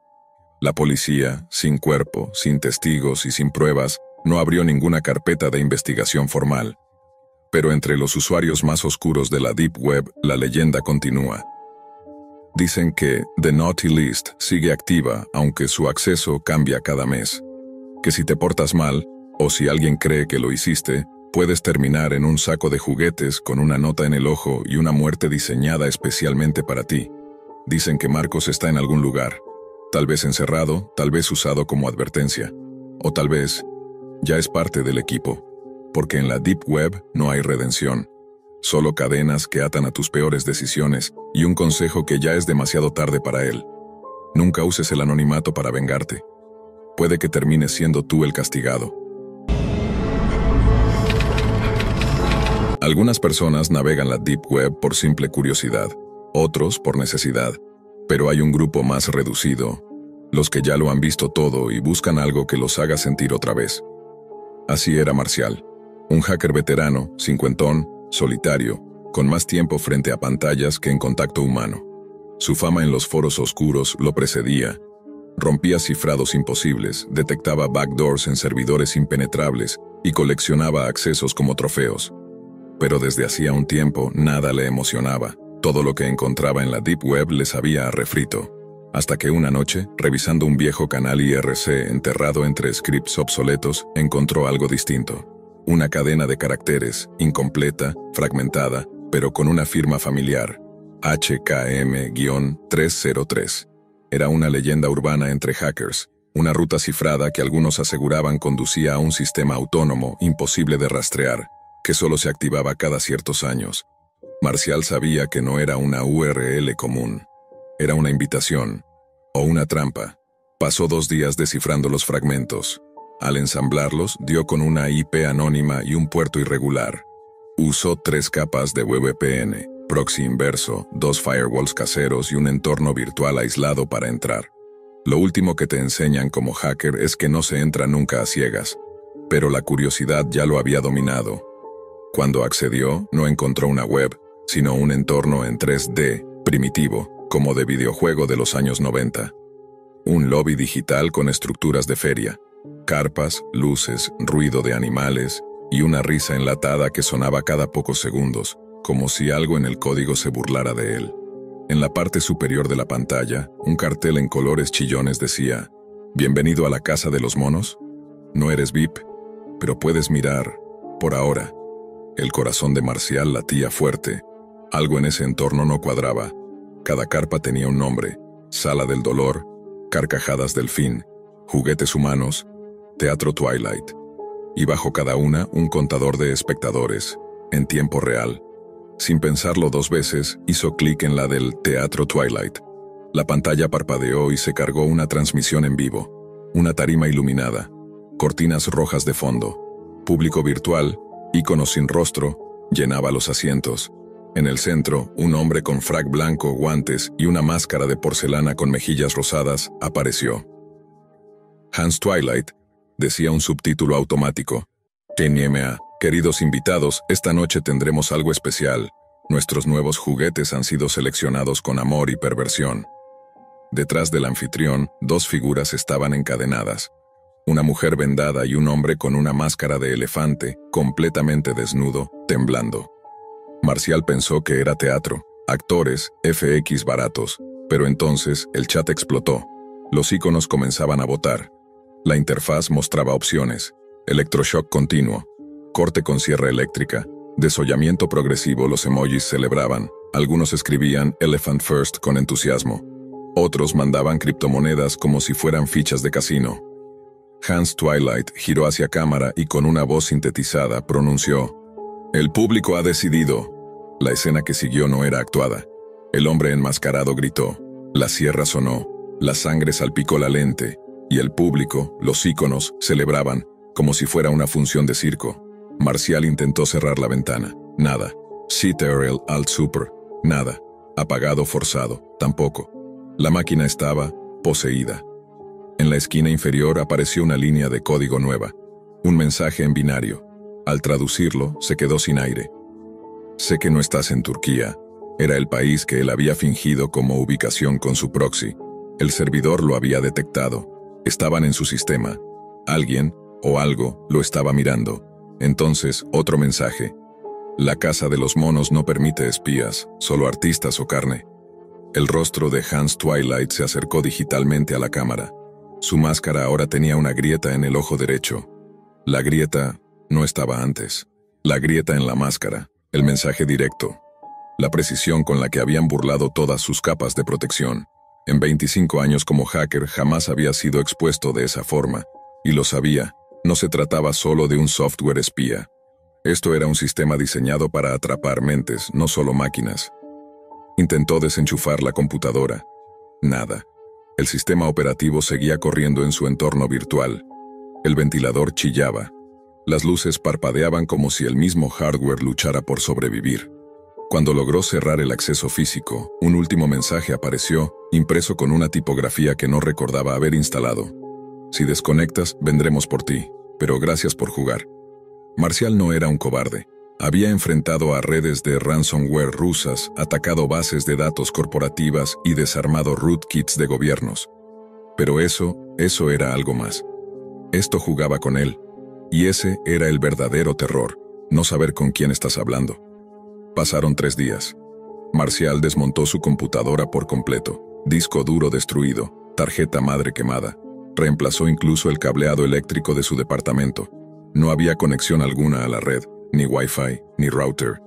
La policía, sin cuerpo, sin testigos y sin pruebas, No abrió ninguna carpeta de investigación formal. Pero entre los usuarios más oscuros de la Deep Web, la leyenda continúa. Dicen que The Naughty List sigue activa aunque su acceso cambia cada mes. Que si te portas mal, o si alguien cree que lo hiciste, puedes terminar en un saco de juguetes con una nota en el ojo y una muerte diseñada especialmente para ti. Dicen que Marcos está en algún lugar, tal vez encerrado, tal vez usado como advertencia, o tal vez ya es parte del equipo, porque en la Deep Web no hay redención, solo cadenas que atan a tus peores decisiones y un consejo que ya es demasiado tarde para él. Nunca uses el anonimato para vengarte. Puede que termines siendo tú el castigado. Algunas personas navegan la Deep Web por simple curiosidad, otros por necesidad, pero hay un grupo más reducido, los que ya lo han visto todo y buscan algo que los haga sentir otra vez. Así era Marcial, un hacker veterano, cincuentón, solitario, con más tiempo frente a pantallas que en contacto humano. Su fama en los foros oscuros lo precedía. Rompía cifrados imposibles, detectaba backdoors en servidores impenetrables y coleccionaba accesos como trofeos. Pero desde hacía un tiempo nada le emocionaba. Todo lo que encontraba en la Deep Web le sabía a refrito. Hasta que una noche, revisando un viejo canal IRC enterrado entre scripts obsoletos, encontró algo distinto. Una cadena de caracteres, incompleta, fragmentada, pero con una firma familiar. HKM-303. Era una leyenda urbana entre hackers, una ruta cifrada que algunos aseguraban conducía a un sistema autónomo imposible de rastrear, que solo se activaba cada ciertos años. Marcial sabía que no era una URL común. Era una invitación, o una trampa. Pasó 2 días descifrando los fragmentos. Al ensamblarlos, dio con una IP anónima y un puerto irregular. Usó 3 capas de VPN, proxy inverso, 2 firewalls caseros y un entorno virtual aislado para entrar. Lo último que te enseñan como hacker es que no se entra nunca a ciegas, pero la curiosidad ya lo había dominado. Cuando accedió, no encontró una web, sino un entorno en 3D, primitivo, como de videojuego de los años 90. Un lobby digital con estructuras de feria, carpas, luces, ruido de animales y una risa enlatada que sonaba cada pocos segundos, como si algo en el código se burlara de él. En la parte superior de la pantalla, un cartel en colores chillones decía: «Bienvenido a la casa de los monos. No eres VIP, pero puedes mirar, por ahora». El corazón de Marcial latía fuerte. Algo en ese entorno no cuadraba. Cada carpa tenía un nombre: Sala del Dolor, Carcajadas del Fin, Juguetes Humanos, Teatro Twilight. Y bajo cada una un contador de espectadores, en tiempo real. Sin pensarlo 2 veces, hizo clic en la del Teatro Twilight. La pantalla parpadeó y se cargó una transmisión en vivo. Una tarima iluminada, cortinas rojas de fondo, público virtual, íconos sin rostro, llenaba los asientos. En el centro, un hombre con frac blanco, guantes y una máscara de porcelana con mejillas rosadas apareció. Hans Twilight, decía un subtítulo automático. NMA, queridos invitados, esta noche tendremos algo especial. Nuestros nuevos juguetes han sido seleccionados con amor y perversión. Detrás del anfitrión, 2 figuras estaban encadenadas. Una mujer vendada y un hombre con una máscara de elefante, completamente desnudo, temblando. Marcial pensó que era teatro, actores, FX baratos, pero entonces el chat explotó. Los iconos comenzaban a botar. La interfaz mostraba opciones: electroshock continuo, corte con sierra eléctrica, desollamiento progresivo. Los emojis celebraban. Algunos escribían Elephant First con entusiasmo. Otros mandaban criptomonedas como si fueran fichas de casino. Hans Twilight giró hacia cámara y con una voz sintetizada pronunció: «El público ha decidido». La escena que siguió no era actuada. El hombre enmascarado gritó, la sierra sonó, la sangre salpicó la lente, y el público, los íconos, celebraban, como si fuera una función de circo. Marcial intentó cerrar la ventana. Nada. Ctrl Alt Super. Nada. Apagado forzado. Tampoco. La máquina estaba poseída. En la esquina inferior apareció una línea de código nueva. Un mensaje en binario. Al traducirlo, se quedó sin aire. Sé que no estás en Turquía. Era el país que él había fingido como ubicación con su proxy. El servidor lo había detectado. Estaban en su sistema. Alguien, o algo lo estaba mirando. Entonces, otro mensaje. La casa de los monos no permite espías, solo artistas o carne. El rostro de Hans Twilight se acercó digitalmente a la cámara. Su máscara ahora tenía una grieta en el ojo derecho. La grieta no estaba antes. La grieta en la máscara, el mensaje directo. La precisión con la que habían burlado todas sus capas de protección. En 25 años como hacker jamás había sido expuesto de esa forma. Y lo sabía, no se trataba solo de un software espía. Esto era un sistema diseñado para atrapar mentes, no solo máquinas. Intentó desenchufar la computadora. Nada. El sistema operativo seguía corriendo en su entorno virtual. El ventilador chillaba. Las luces parpadeaban como si el mismo hardware luchara por sobrevivir. Cuando logró cerrar el acceso físico, un último mensaje apareció, impreso con una tipografía que no recordaba haber instalado. Si desconectas, vendremos por ti, pero gracias por jugar. Marcial no era un cobarde. Había enfrentado a redes de ransomware rusas, atacado bases de datos corporativas y desarmado rootkits de gobiernos. Pero eso era algo más. Esto jugaba con él. Y ese era el verdadero terror, no saber con quién estás hablando. Pasaron 3 días. Marcial desmontó su computadora por completo. Disco duro destruido, tarjeta madre quemada. Reemplazó incluso el cableado eléctrico de su departamento. No había conexión alguna a la red, ni Wi-Fi, ni router,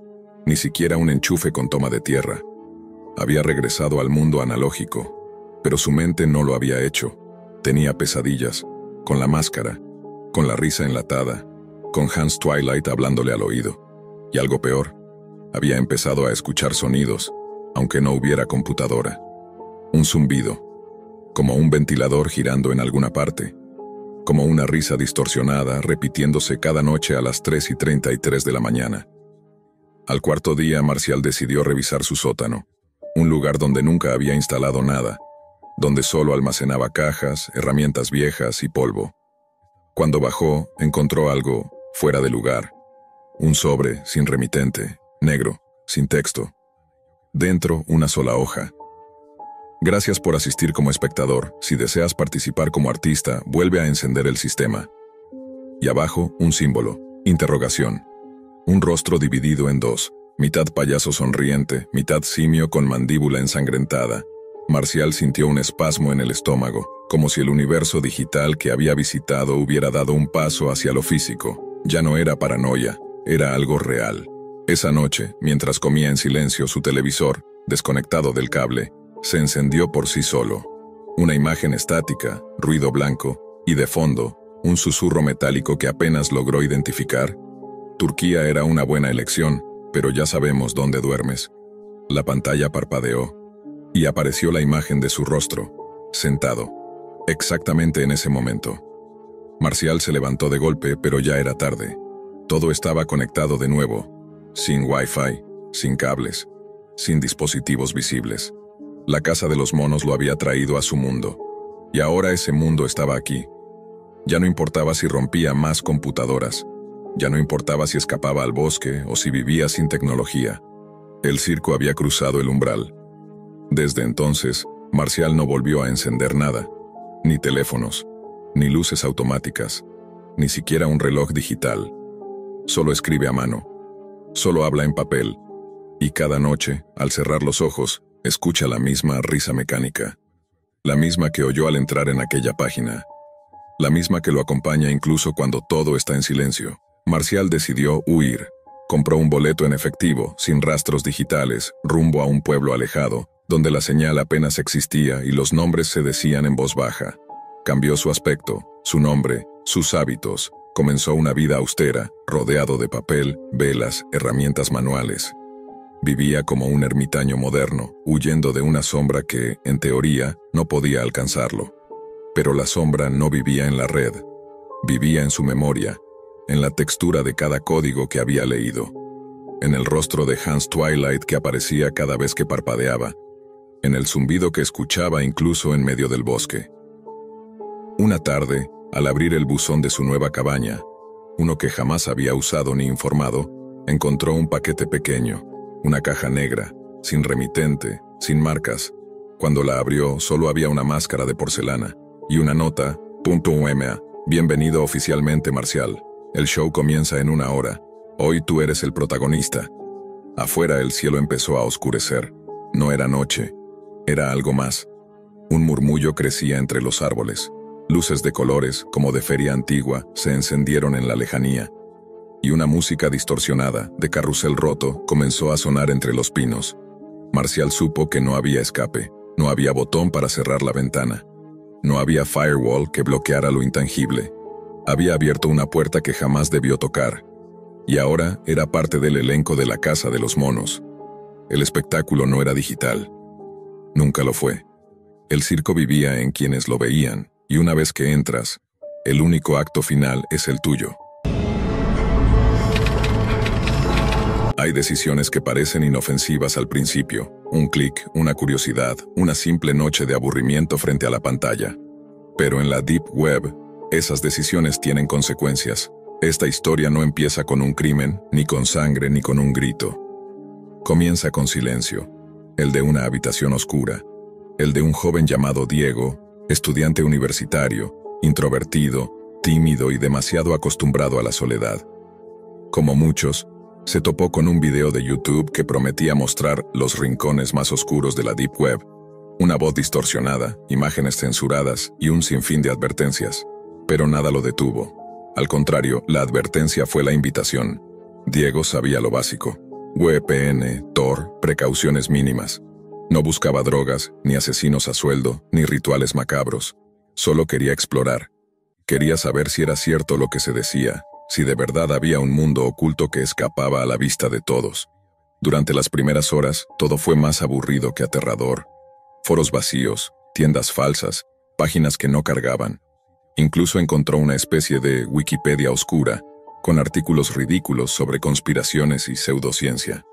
ni siquiera un enchufe con toma de tierra. Había regresado al mundo analógico, pero su mente no lo había hecho. Tenía pesadillas, con la máscara, con la risa enlatada, con Hans Twilight hablándole al oído. Y algo peor, había empezado a escuchar sonidos, aunque no hubiera computadora. Un zumbido, como un ventilador girando en alguna parte, como una risa distorsionada repitiéndose cada noche a las 3:33 de la mañana. Al cuarto día, Marcial decidió revisar su sótano, un lugar donde nunca había instalado nada, donde solo almacenaba cajas, herramientas viejas y polvo. Cuando bajó, encontró algo fuera de lugar. Un sobre sin remitente, negro, sin texto. Dentro, una sola hoja. Gracias por asistir como espectador. Si deseas participar como artista, vuelve a encender el sistema. Y abajo, un símbolo, interrogación. Un rostro dividido en 2, mitad payaso sonriente, mitad simio con mandíbula ensangrentada. Marcial sintió un espasmo en el estómago, como si el universo digital que había visitado hubiera dado un paso hacia lo físico. Ya no era paranoia, era algo real. Esa noche, mientras comía en silencio su televisor, desconectado del cable, se encendió por sí solo. Una imagen estática, ruido blanco, y de fondo, un susurro metálico que apenas logró identificar. Turquía era una buena elección, pero ya sabemos dónde duermes. La pantalla parpadeó, y apareció la imagen de su rostro, sentado, exactamente en ese momento. Marcial se levantó de golpe, pero ya era tarde. Todo estaba conectado de nuevo, sin Wi-Fi, sin cables, sin dispositivos visibles. La casa de los monos lo había traído a su mundo, y ahora ese mundo estaba aquí. Ya no importaba si rompía más computadoras, ya no importaba si escapaba al bosque o si vivía sin tecnología. El circo había cruzado el umbral. Desde entonces, Marcial no volvió a encender nada, ni teléfonos, ni luces automáticas, ni siquiera un reloj digital. Solo escribe a mano, solo habla en papel, y cada noche, al cerrar los ojos, escucha la misma risa mecánica, la misma que oyó al entrar en aquella página, la misma que lo acompaña incluso cuando todo está en silencio. Marcial decidió huir. Compró un boleto en efectivo, sin rastros digitales, rumbo a un pueblo alejado, donde la señal apenas existía y los nombres se decían en voz baja. Cambió su aspecto, su nombre, sus hábitos. Comenzó una vida austera, rodeado de papel, velas, herramientas manuales. Vivía como un ermitaño moderno, huyendo de una sombra que, en teoría, no podía alcanzarlo. Pero la sombra no vivía en la red. Vivía en su memoria, en la textura de cada código que había leído, en el rostro de Hans Twilight que aparecía cada vez que parpadeaba, en el zumbido que escuchaba incluso en medio del bosque. Una tarde, al abrir el buzón de su nueva cabaña, uno que jamás había usado ni informado, encontró un paquete pequeño, una caja negra, sin remitente, sin marcas. Cuando la abrió, solo había una máscara de porcelana y una nota, .uma, Bienvenido oficialmente, Marcial. El show comienza en 1 hora. Hoy tú eres el protagonista. Afuera el cielo empezó a oscurecer. No era noche, era algo más. Un murmullo crecía entre los árboles. Luces de colores, como de feria antigua, se encendieron en la lejanía. Y una música distorsionada, de carrusel roto, comenzó a sonar entre los pinos. Marcial supo que no había escape, no había botón para cerrar la ventana. No había firewall que bloqueara lo intangible. Había abierto una puerta que jamás debió tocar. Y ahora era parte del elenco de la Casa de los Monos. El espectáculo no era digital. Nunca lo fue. El circo vivía en quienes lo veían, y una vez que entras, el único acto final es el tuyo. Hay decisiones que parecen inofensivas al principio. Un clic, una curiosidad, una simple noche de aburrimiento frente a la pantalla. Pero en la Deep Web, esas decisiones tienen consecuencias. Esta historia no empieza con un crimen, ni con sangre, ni con un grito. Comienza con silencio, el de una habitación oscura, el de un joven llamado Diego, estudiante universitario, introvertido, tímido y demasiado acostumbrado a la soledad. Como muchos, se topó con un video de YouTube que prometía mostrar los rincones más oscuros de la Deep Web, una voz distorsionada, imágenes censuradas y un sinfín de advertencias. Pero nada lo detuvo. Al contrario, la advertencia fue la invitación. Diego sabía lo básico. VPN, Tor, precauciones mínimas. No buscaba drogas, ni asesinos a sueldo, ni rituales macabros. Solo quería explorar. Quería saber si era cierto lo que se decía, si de verdad había un mundo oculto que escapaba a la vista de todos. Durante las primeras horas, todo fue más aburrido que aterrador. Foros vacíos, tiendas falsas, páginas que no cargaban. Incluso encontró una especie de Wikipedia oscura, con artículos ridículos sobre conspiraciones y pseudociencia.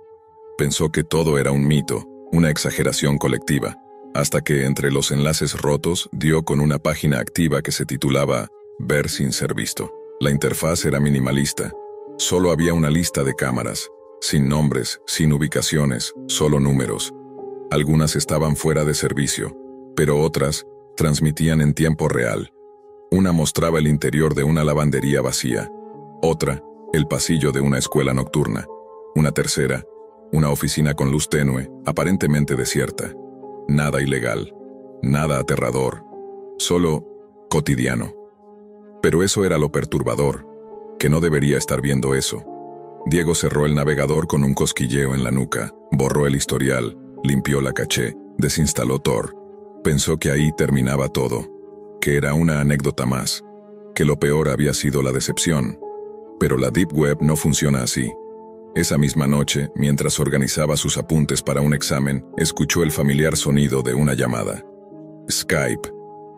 Pensó que todo era un mito, una exageración colectiva, hasta que entre los enlaces rotos dio con una página activa que se titulaba Ver sin ser visto. La interfaz era minimalista. Solo había una lista de cámaras, sin nombres, sin ubicaciones, solo números. Algunas estaban fuera de servicio, pero otras transmitían en tiempo real. Una mostraba el interior de una lavandería vacía, otra, el pasillo de una escuela nocturna, una tercera, una oficina con luz tenue, aparentemente desierta. Nada ilegal, nada aterrador, solo cotidiano. Pero eso era lo perturbador, que no debería estar viendo eso. Diego cerró el navegador con un cosquilleo en la nuca, borró el historial, limpió la caché, desinstaló Tor. Pensó que ahí terminaba todo, que era una anécdota más, que lo peor había sido la decepción. Pero la Deep Web no funciona así. Esa misma noche, mientras organizaba sus apuntes para un examen, escuchó el familiar sonido de una llamada. Skype.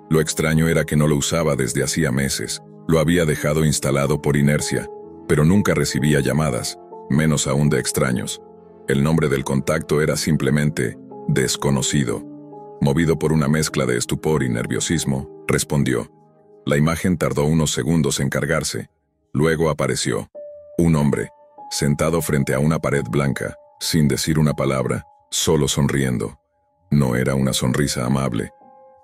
Lo extraño era que no lo usaba desde hacía meses. Lo había dejado instalado por inercia, pero nunca recibía llamadas, menos aún de extraños. El nombre del contacto era simplemente desconocido. Movido por una mezcla de estupor y nerviosismo, respondió. La imagen tardó unos segundos en cargarse. Luego apareció. Un hombre, sentado frente a una pared blanca, sin decir una palabra, solo sonriendo. No era una sonrisa amable.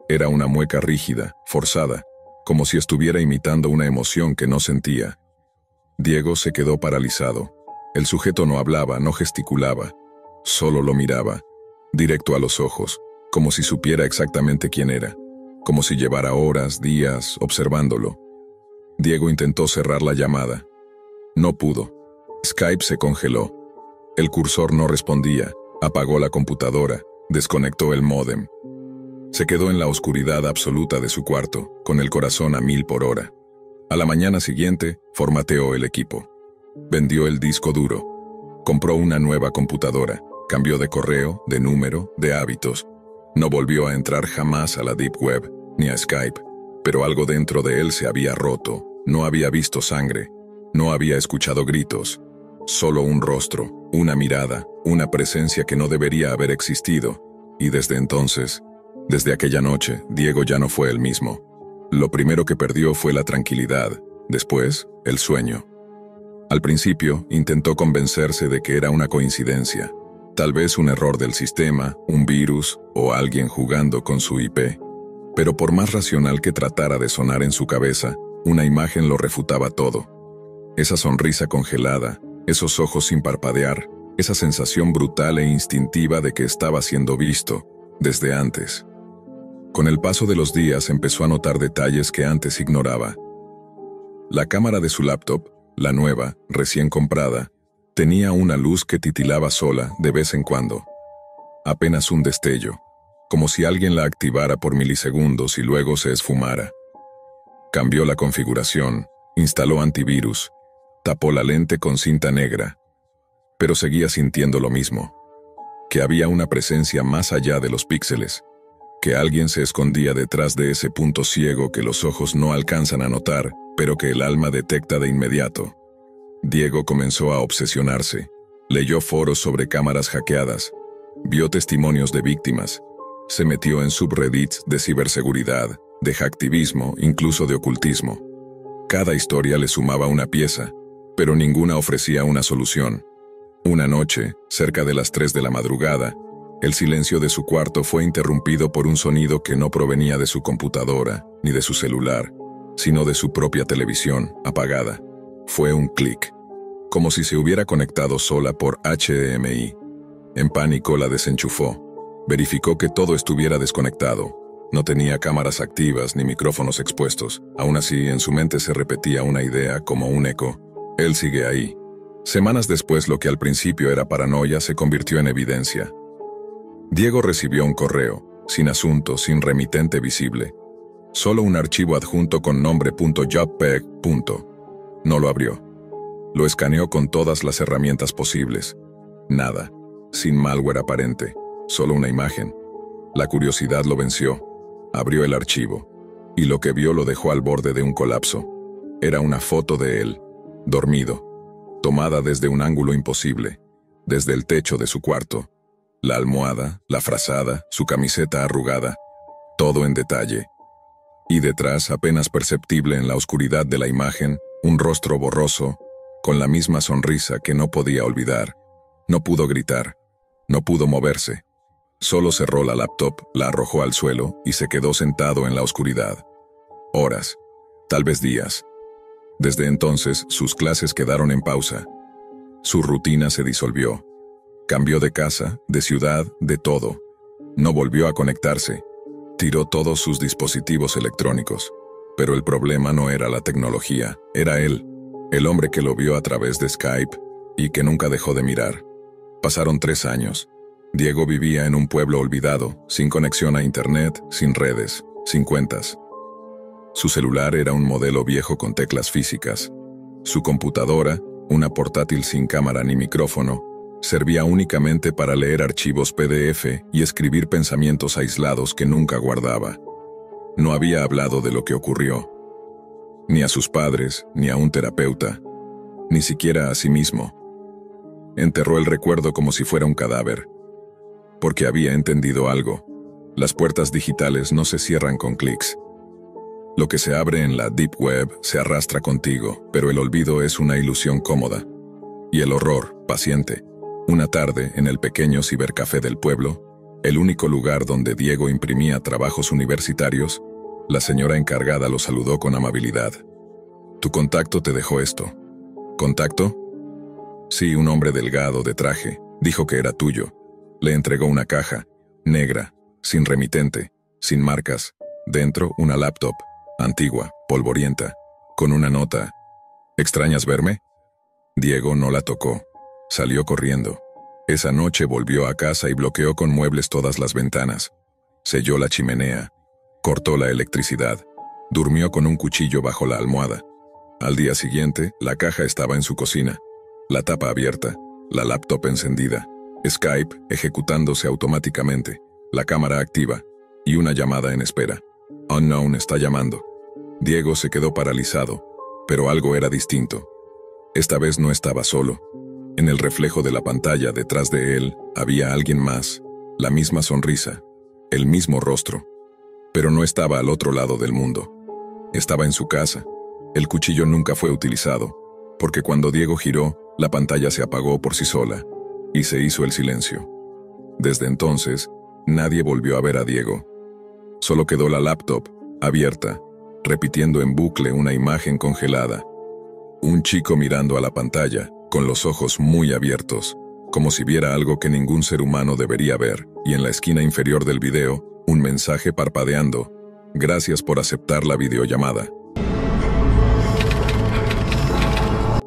Era una mueca rígida, forzada, como si estuviera imitando una emoción que no sentía. Diego se quedó paralizado. El sujeto no hablaba, no gesticulaba, solo lo miraba, directo a los ojos, como si supiera exactamente quién era, como si llevara horas, días, observándolo. Diego intentó cerrar la llamada. No pudo. Skype se congeló. El cursor no respondía, apagó la computadora, desconectó el módem. Se quedó en la oscuridad absoluta de su cuarto, con el corazón a 1000 por hora. A la mañana siguiente, formateó el equipo. Vendió el disco duro. Compró una nueva computadora. Cambió de correo, de número, de hábitos. No volvió a entrar jamás a la Deep Web, ni a Skype. Pero algo dentro de él se había roto. No había visto sangre. No había escuchado gritos. Solo un rostro, una mirada, una presencia que no debería haber existido. Y desde entonces, desde aquella noche, Diego ya no fue el mismo. Lo primero que perdió fue la tranquilidad, después, el sueño. Al principio, intentó convencerse de que era una coincidencia, tal vez un error del sistema, un virus o alguien jugando con su IP. Pero por más racional que tratara de sonar en su cabeza, Una imagen lo refutaba todo. Esa sonrisa congelada, esos ojos sin parpadear, esa sensación brutal e instintiva de que estaba siendo visto, desde antes. Con el paso de los días empezó a notar detalles que antes ignoraba. La cámara de su laptop, la nueva, recién comprada, tenía una luz que titilaba sola de vez en cuando. Apenas un destello, como si alguien la activara por milisegundos y luego se esfumara. Cambió la configuración, instaló antivirus, tapó la lente con cinta negra, pero seguía sintiendo lo mismo, que había una presencia más allá de los píxeles, que alguien se escondía detrás de ese punto ciego que los ojos no alcanzan a notar, pero que el alma detecta de inmediato. Diego comenzó a obsesionarse, leyó foros sobre cámaras hackeadas, vio testimonios de víctimas, se metió en subreddits de ciberseguridad, de hacktivismo, incluso de ocultismo. Cada historia le sumaba una pieza, pero ninguna ofrecía una solución. Una noche, cerca de las 3 de la madrugada, el silencio de su cuarto fue interrumpido por un sonido que no provenía de su computadora, ni de su celular, sino de su propia televisión, apagada. Fue un clic, como si se hubiera conectado sola por HDMI. En pánico la desenchufó. Verificó que todo estuviera desconectado. No tenía cámaras activas ni micrófonos expuestos. Aún así, en su mente se repetía una idea como un eco. Él sigue ahí. Semanas después, lo que al principio era paranoia se convirtió en evidencia. Diego recibió un correo, sin asunto, sin remitente visible. Solo un archivo adjunto con nombre .jpeg. No lo abrió. Lo escaneó con todas las herramientas posibles. Nada. Sin malware aparente. Solo una imagen. La curiosidad lo venció. Abrió el archivo, y lo que vio lo dejó al borde de un colapso. Era una foto de él, dormido, tomada desde un ángulo imposible, desde el techo de su cuarto. La almohada, la frazada, su camiseta arrugada, todo en detalle. Y detrás, apenas perceptible en la oscuridad de la imagen, un rostro borroso, con la misma sonrisa que no podía olvidar. No pudo gritar, no pudo moverse. Solo cerró la laptop, la arrojó al suelo y se quedó sentado en la oscuridad. Horas, tal vez días. Desde entonces, sus clases quedaron en pausa. Su rutina se disolvió. Cambió de casa, de ciudad, de todo. No volvió a conectarse. Tiró todos sus dispositivos electrónicos. Pero el problema no era la tecnología, era él, el hombre que lo vio a través de Skype y que nunca dejó de mirar. Pasaron 3 años. Diego vivía en un pueblo olvidado, sin conexión a internet, sin redes, sin cuentas. Su celular era un modelo viejo con teclas físicas. Su computadora, una portátil sin cámara ni micrófono, servía únicamente para leer archivos PDF y escribir pensamientos aislados que nunca guardaba. No había hablado de lo que ocurrió, ni a sus padres, ni a un terapeuta, ni siquiera a sí mismo. Enterró el recuerdo como si fuera un cadáver, porque había entendido algo. Las puertas digitales no se cierran con clics. Lo que se abre en la Deep Web se arrastra contigo, pero el olvido es una ilusión cómoda. Y el horror, paciente. Una tarde, en el pequeño cibercafé del pueblo, el único lugar donde Diego imprimía trabajos universitarios, la señora encargada lo saludó con amabilidad. «Tu contacto te dejó esto». «¿Contacto?» «Sí, un hombre delgado, de traje. Dijo que era tuyo». Le entregó una caja, negra, sin remitente, sin marcas. Dentro, una laptop, antigua, polvorienta, con una nota. «¿Extrañas verme?» Diego no la tocó. Salió corriendo. Esa noche volvió a casa y bloqueó con muebles todas las ventanas. Selló la chimenea. Cortó la electricidad. Durmió con un cuchillo bajo la almohada. Al día siguiente, la caja estaba en su cocina. La tapa abierta, la laptop encendida. Skype ejecutándose automáticamente, la cámara activa y una llamada en espera. Unknown está llamando. Diego se quedó paralizado, pero algo era distinto. Esta vez no estaba solo. En el reflejo de la pantalla detrás de él había alguien más, la misma sonrisa, el mismo rostro. Pero no estaba al otro lado del mundo. Estaba en su casa. El cuchillo nunca fue utilizado, porque cuando Diego giró, la pantalla se apagó por sí sola. Y se hizo el silencio. Desde entonces, nadie volvió a ver a Diego. Solo quedó la laptop, abierta, repitiendo en bucle una imagen congelada. Un chico mirando a la pantalla, con los ojos muy abiertos, como si viera algo que ningún ser humano debería ver, y en la esquina inferior del video, un mensaje parpadeando: «Gracias por aceptar la videollamada».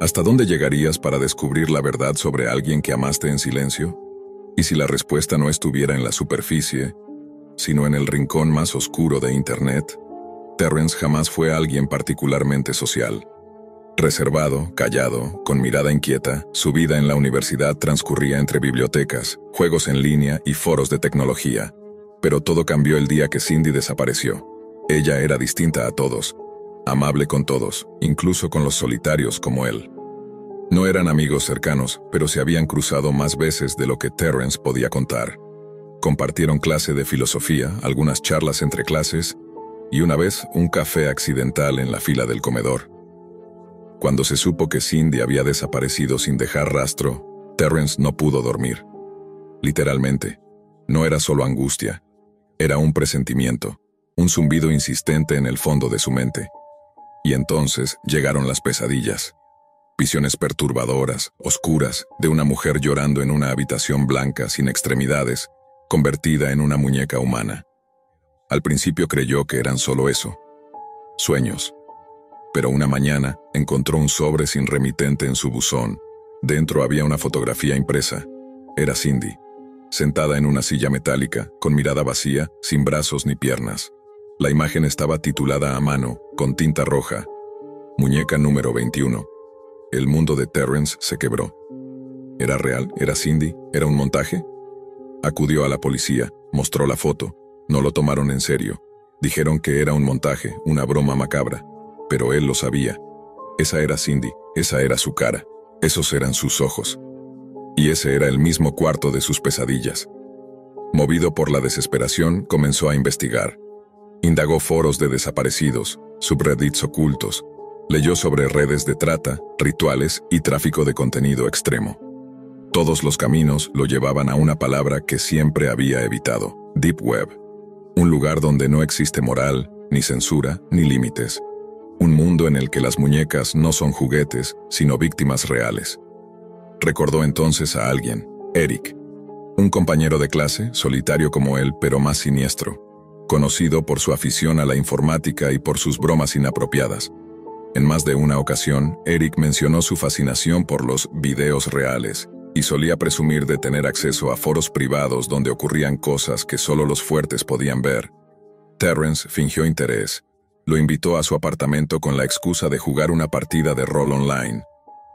¿Hasta dónde llegarías para descubrir la verdad sobre alguien que amaste en silencio? ¿Y si la respuesta no estuviera en la superficie, sino en el rincón más oscuro de Internet? Terrence jamás fue alguien particularmente social. Reservado, callado, con mirada inquieta, su vida en la universidad transcurría entre bibliotecas, juegos en línea y foros de tecnología. Pero todo cambió el día que Cindy desapareció. Ella era distinta a todos, amable con todos, incluso con los solitarios como él. No eran amigos cercanos, pero se habían cruzado más veces de lo que Terrence podía contar. Compartieron clase de filosofía, algunas charlas entre clases, y una vez un café accidental en la fila del comedor. Cuando se supo que Cindy había desaparecido sin dejar rastro, Terrence no pudo dormir. Literalmente, no era solo angustia, era un presentimiento, un zumbido insistente en el fondo de su mente. Y entonces llegaron las pesadillas. Visiones perturbadoras, oscuras, de una mujer llorando en una habitación blanca sin extremidades, convertida en una muñeca humana. Al principio creyó que eran solo eso, sueños. Pero una mañana encontró un sobre sin remitente en su buzón. Dentro había una fotografía impresa. Era Cindy, sentada en una silla metálica, con mirada vacía, sin brazos ni piernas. La imagen estaba titulada a mano, con tinta roja: «Muñeca número 21». El mundo de Terrence se quebró. ¿Era real? ¿Era Cindy? ¿Era un montaje? Acudió a la policía, mostró la foto. No lo tomaron en serio. Dijeron que era un montaje, una broma macabra. Pero él lo sabía. Esa era Cindy, esa era su cara, esos eran sus ojos. Y ese era el mismo cuarto de sus pesadillas. Movido por la desesperación, comenzó a investigar. Indagó foros de desaparecidos, subreddits ocultos. Leyó sobre redes de trata, rituales y tráfico de contenido extremo. Todos los caminos lo llevaban a una palabra que siempre había evitado: Deep Web. Un lugar donde no existe moral, ni censura, ni límites. Un mundo en el que las muñecas no son juguetes, sino víctimas reales. Recordó entonces a alguien, Eric. Un compañero de clase, solitario como él, pero más siniestro. Conocido por su afición a la informática y por sus bromas inapropiadas. En más de una ocasión, Eric mencionó su fascinación por los videos reales y solía presumir de tener acceso a foros privados donde ocurrían cosas que solo los fuertes podían ver. Terrence fingió interés. Lo invitó a su apartamento con la excusa de jugar una partida de rol online.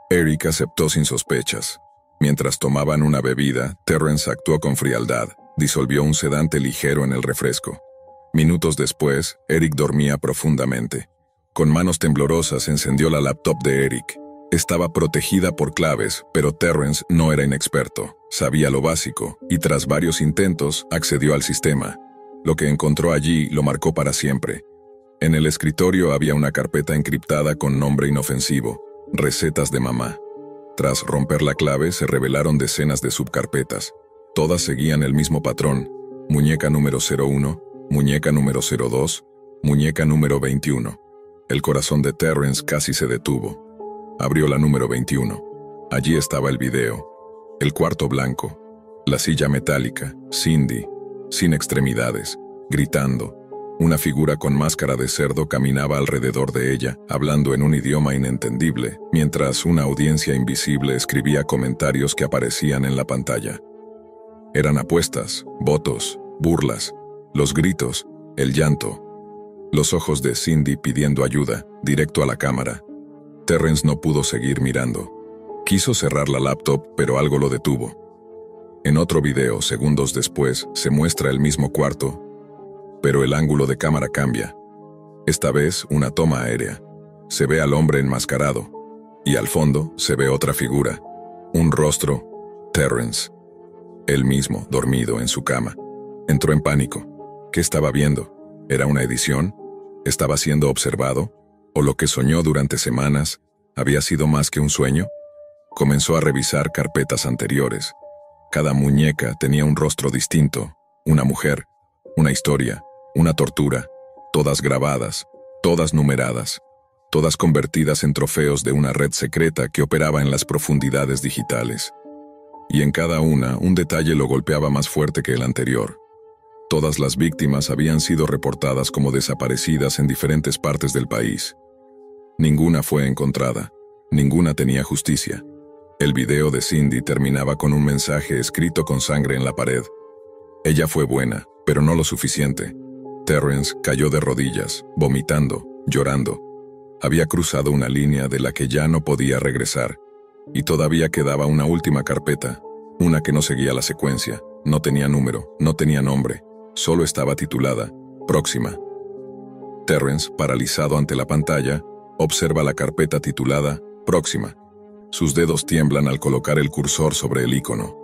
Eric aceptó sin sospechas. Mientras tomaban una bebida, Terrence actuó con frialdad, disolvió un sedante ligero en el refresco. Minutos después, Eric dormía profundamente. Con manos temblorosas encendió la laptop de Eric. Estaba protegida por claves, pero Terrence no era inexperto, sabía lo básico, y tras varios intentos accedió al sistema. Lo que encontró allí lo marcó para siempre. En el escritorio había una carpeta encriptada con nombre inofensivo: Recetas de mamá. Tras romper la clave se revelaron decenas de subcarpetas. Todas seguían el mismo patrón: muñeca número 01, muñeca número 02, muñeca número 21. El corazón de Terrence casi se detuvo. Abrió la número 21. Allí estaba el video. El cuarto blanco. La silla metálica. Cindy, sin extremidades, gritando. Una figura con máscara de cerdo caminaba alrededor de ella, hablando en un idioma inentendible, mientras una audiencia invisible escribía comentarios que aparecían en la pantalla. Eran apuestas, votos, burlas, los gritos, el llanto. Los ojos de Cindy pidiendo ayuda, directo a la cámara. Terrence no pudo seguir mirando. Quiso cerrar la laptop, pero algo lo detuvo. En otro video, segundos después, se muestra el mismo cuarto, pero el ángulo de cámara cambia. Esta vez, una toma aérea. Se ve al hombre enmascarado, y al fondo se ve otra figura. Un rostro, Terrence. Él mismo, dormido en su cama. Entró en pánico. ¿Qué estaba viendo? ¿Era una edición? ¿Estaba siendo observado? ¿O lo que soñó durante semanas había sido más que un sueño? Comenzó a revisar carpetas anteriores. Cada muñeca tenía un rostro distinto, una mujer, una historia, una tortura, todas grabadas, todas numeradas, todas convertidas en trofeos de una red secreta que operaba en las profundidades digitales. Y en cada una, un detalle lo golpeaba más fuerte que el anterior. Todas las víctimas habían sido reportadas como desaparecidas en diferentes partes del país. Ninguna fue encontrada, ninguna tenía justicia. El video de Cindy terminaba con un mensaje escrito con sangre en la pared. Ella fue buena, pero no lo suficiente. Terrence cayó de rodillas, vomitando, llorando. Había cruzado una línea de la que ya no podía regresar. Y todavía quedaba una última carpeta, una que no seguía la secuencia, no tenía número, no tenía nombre, solo estaba titulada Próxima. Terrence, paralizado ante la pantalla, observa la carpeta titulada Próxima. Sus dedos tiemblan al colocar el cursor sobre el icono.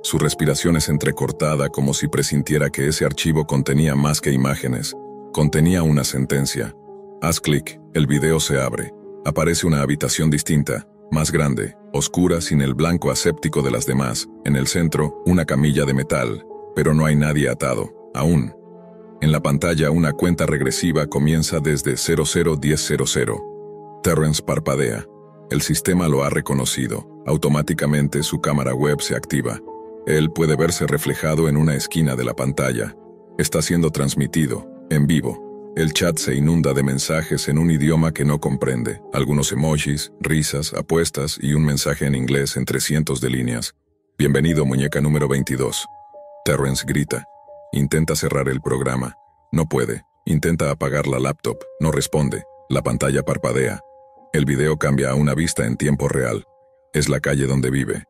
Su respiración es entrecortada como si presintiera que ese archivo contenía más que imágenes, contenía una sentencia. Haz clic, el video se abre. Aparece una habitación distinta, más grande, oscura sin el blanco aséptico de las demás. En el centro, una camilla de metal, pero no hay nadie atado, aún. En la pantalla una cuenta regresiva comienza desde 001000. Terrence parpadea. El sistema lo ha reconocido. Automáticamente su cámara web se activa. Él puede verse reflejado en una esquina de la pantalla. Está siendo transmitido, en vivo. El chat se inunda de mensajes en un idioma que no comprende, algunos emojis, risas, apuestas y un mensaje en inglés entre cientos de líneas. Bienvenido, muñeca número 22. Terrence grita. Intenta cerrar el programa. No puede. Intenta apagar la laptop. No responde. La pantalla parpadea. El video cambia a una vista en tiempo real. Es la calle donde vive.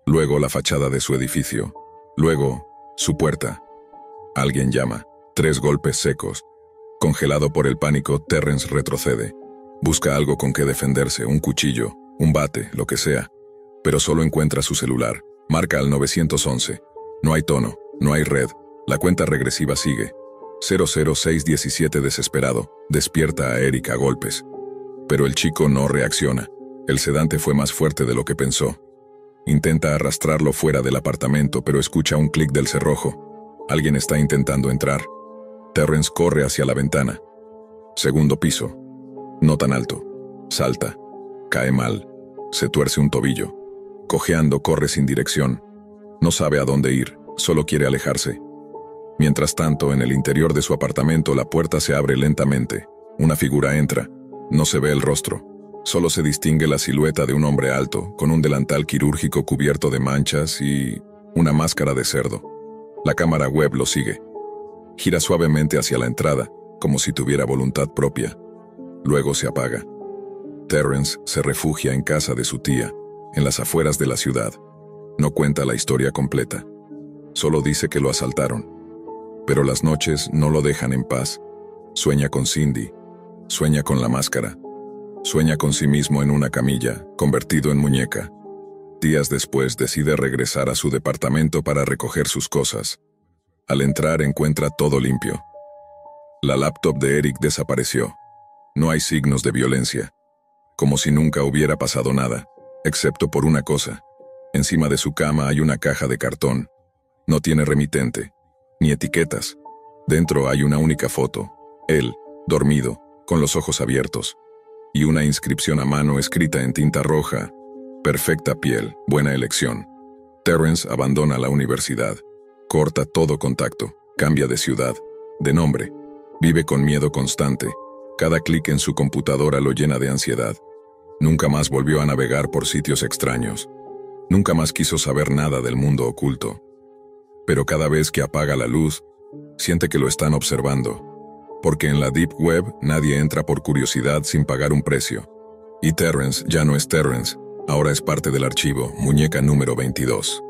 Luego la fachada de su edificio. Luego, su puerta. Alguien llama. 3 golpes secos. Congelado por el pánico, Terrence retrocede. Busca algo con que defenderse, un cuchillo, un bate, lo que sea. Pero solo encuentra su celular. Marca al 911. No hay tono, no hay red. La cuenta regresiva sigue. 00617 desesperado. Despierta a Eric a golpes. Pero el chico no reacciona. El sedante fue más fuerte de lo que pensó. Intenta arrastrarlo fuera del apartamento, pero escucha un clic del cerrojo. Alguien está intentando entrar. Terrence corre hacia la ventana. Segundo piso. No tan alto. Salta. Cae mal. Se tuerce un tobillo. Cojeando corre sin dirección. No sabe a dónde ir, solo quiere alejarse. Mientras tanto, en el interior de su apartamento la puerta se abre lentamente. Una figura entra. No se ve el rostro. Solo se distingue la silueta de un hombre alto, con un delantal quirúrgico cubierto de manchas y una máscara de cerdo. La cámara web lo sigue. Gira suavemente hacia la entrada, como si tuviera voluntad propia. Luego se apaga. Terrence se refugia en casa de su tía, en las afueras de la ciudad. No cuenta la historia completa. Solo dice que lo asaltaron. Pero las noches no lo dejan en paz. Sueña con Cindy. Sueña con la máscara. Sueña con sí mismo en una camilla, convertido en muñeca. Días después decide regresar a su departamento para recoger sus cosas. Al entrar encuentra todo limpio. La laptop de Eric desapareció. No hay signos de violencia. Como si nunca hubiera pasado nada, excepto por una cosa. Encima de su cama hay una caja de cartón. No tiene remitente, ni etiquetas. Dentro hay una única foto. Él, dormido, con los ojos abiertos. Y una inscripción a mano escrita en tinta roja. Perfecta piel, buena elección. Terrence abandona la universidad. Corta todo contacto, cambia de ciudad, de nombre. Vive con miedo constante. Cada clic en su computadora lo llena de ansiedad. Nunca más volvió a navegar por sitios extraños. Nunca más quiso saber nada del mundo oculto. Pero cada vez que apaga la luz, siente que lo están observando. Porque en la Deep Web nadie entra por curiosidad sin pagar un precio. Y Terrence ya no es Terrence, ahora es parte del archivo, muñeca número 22.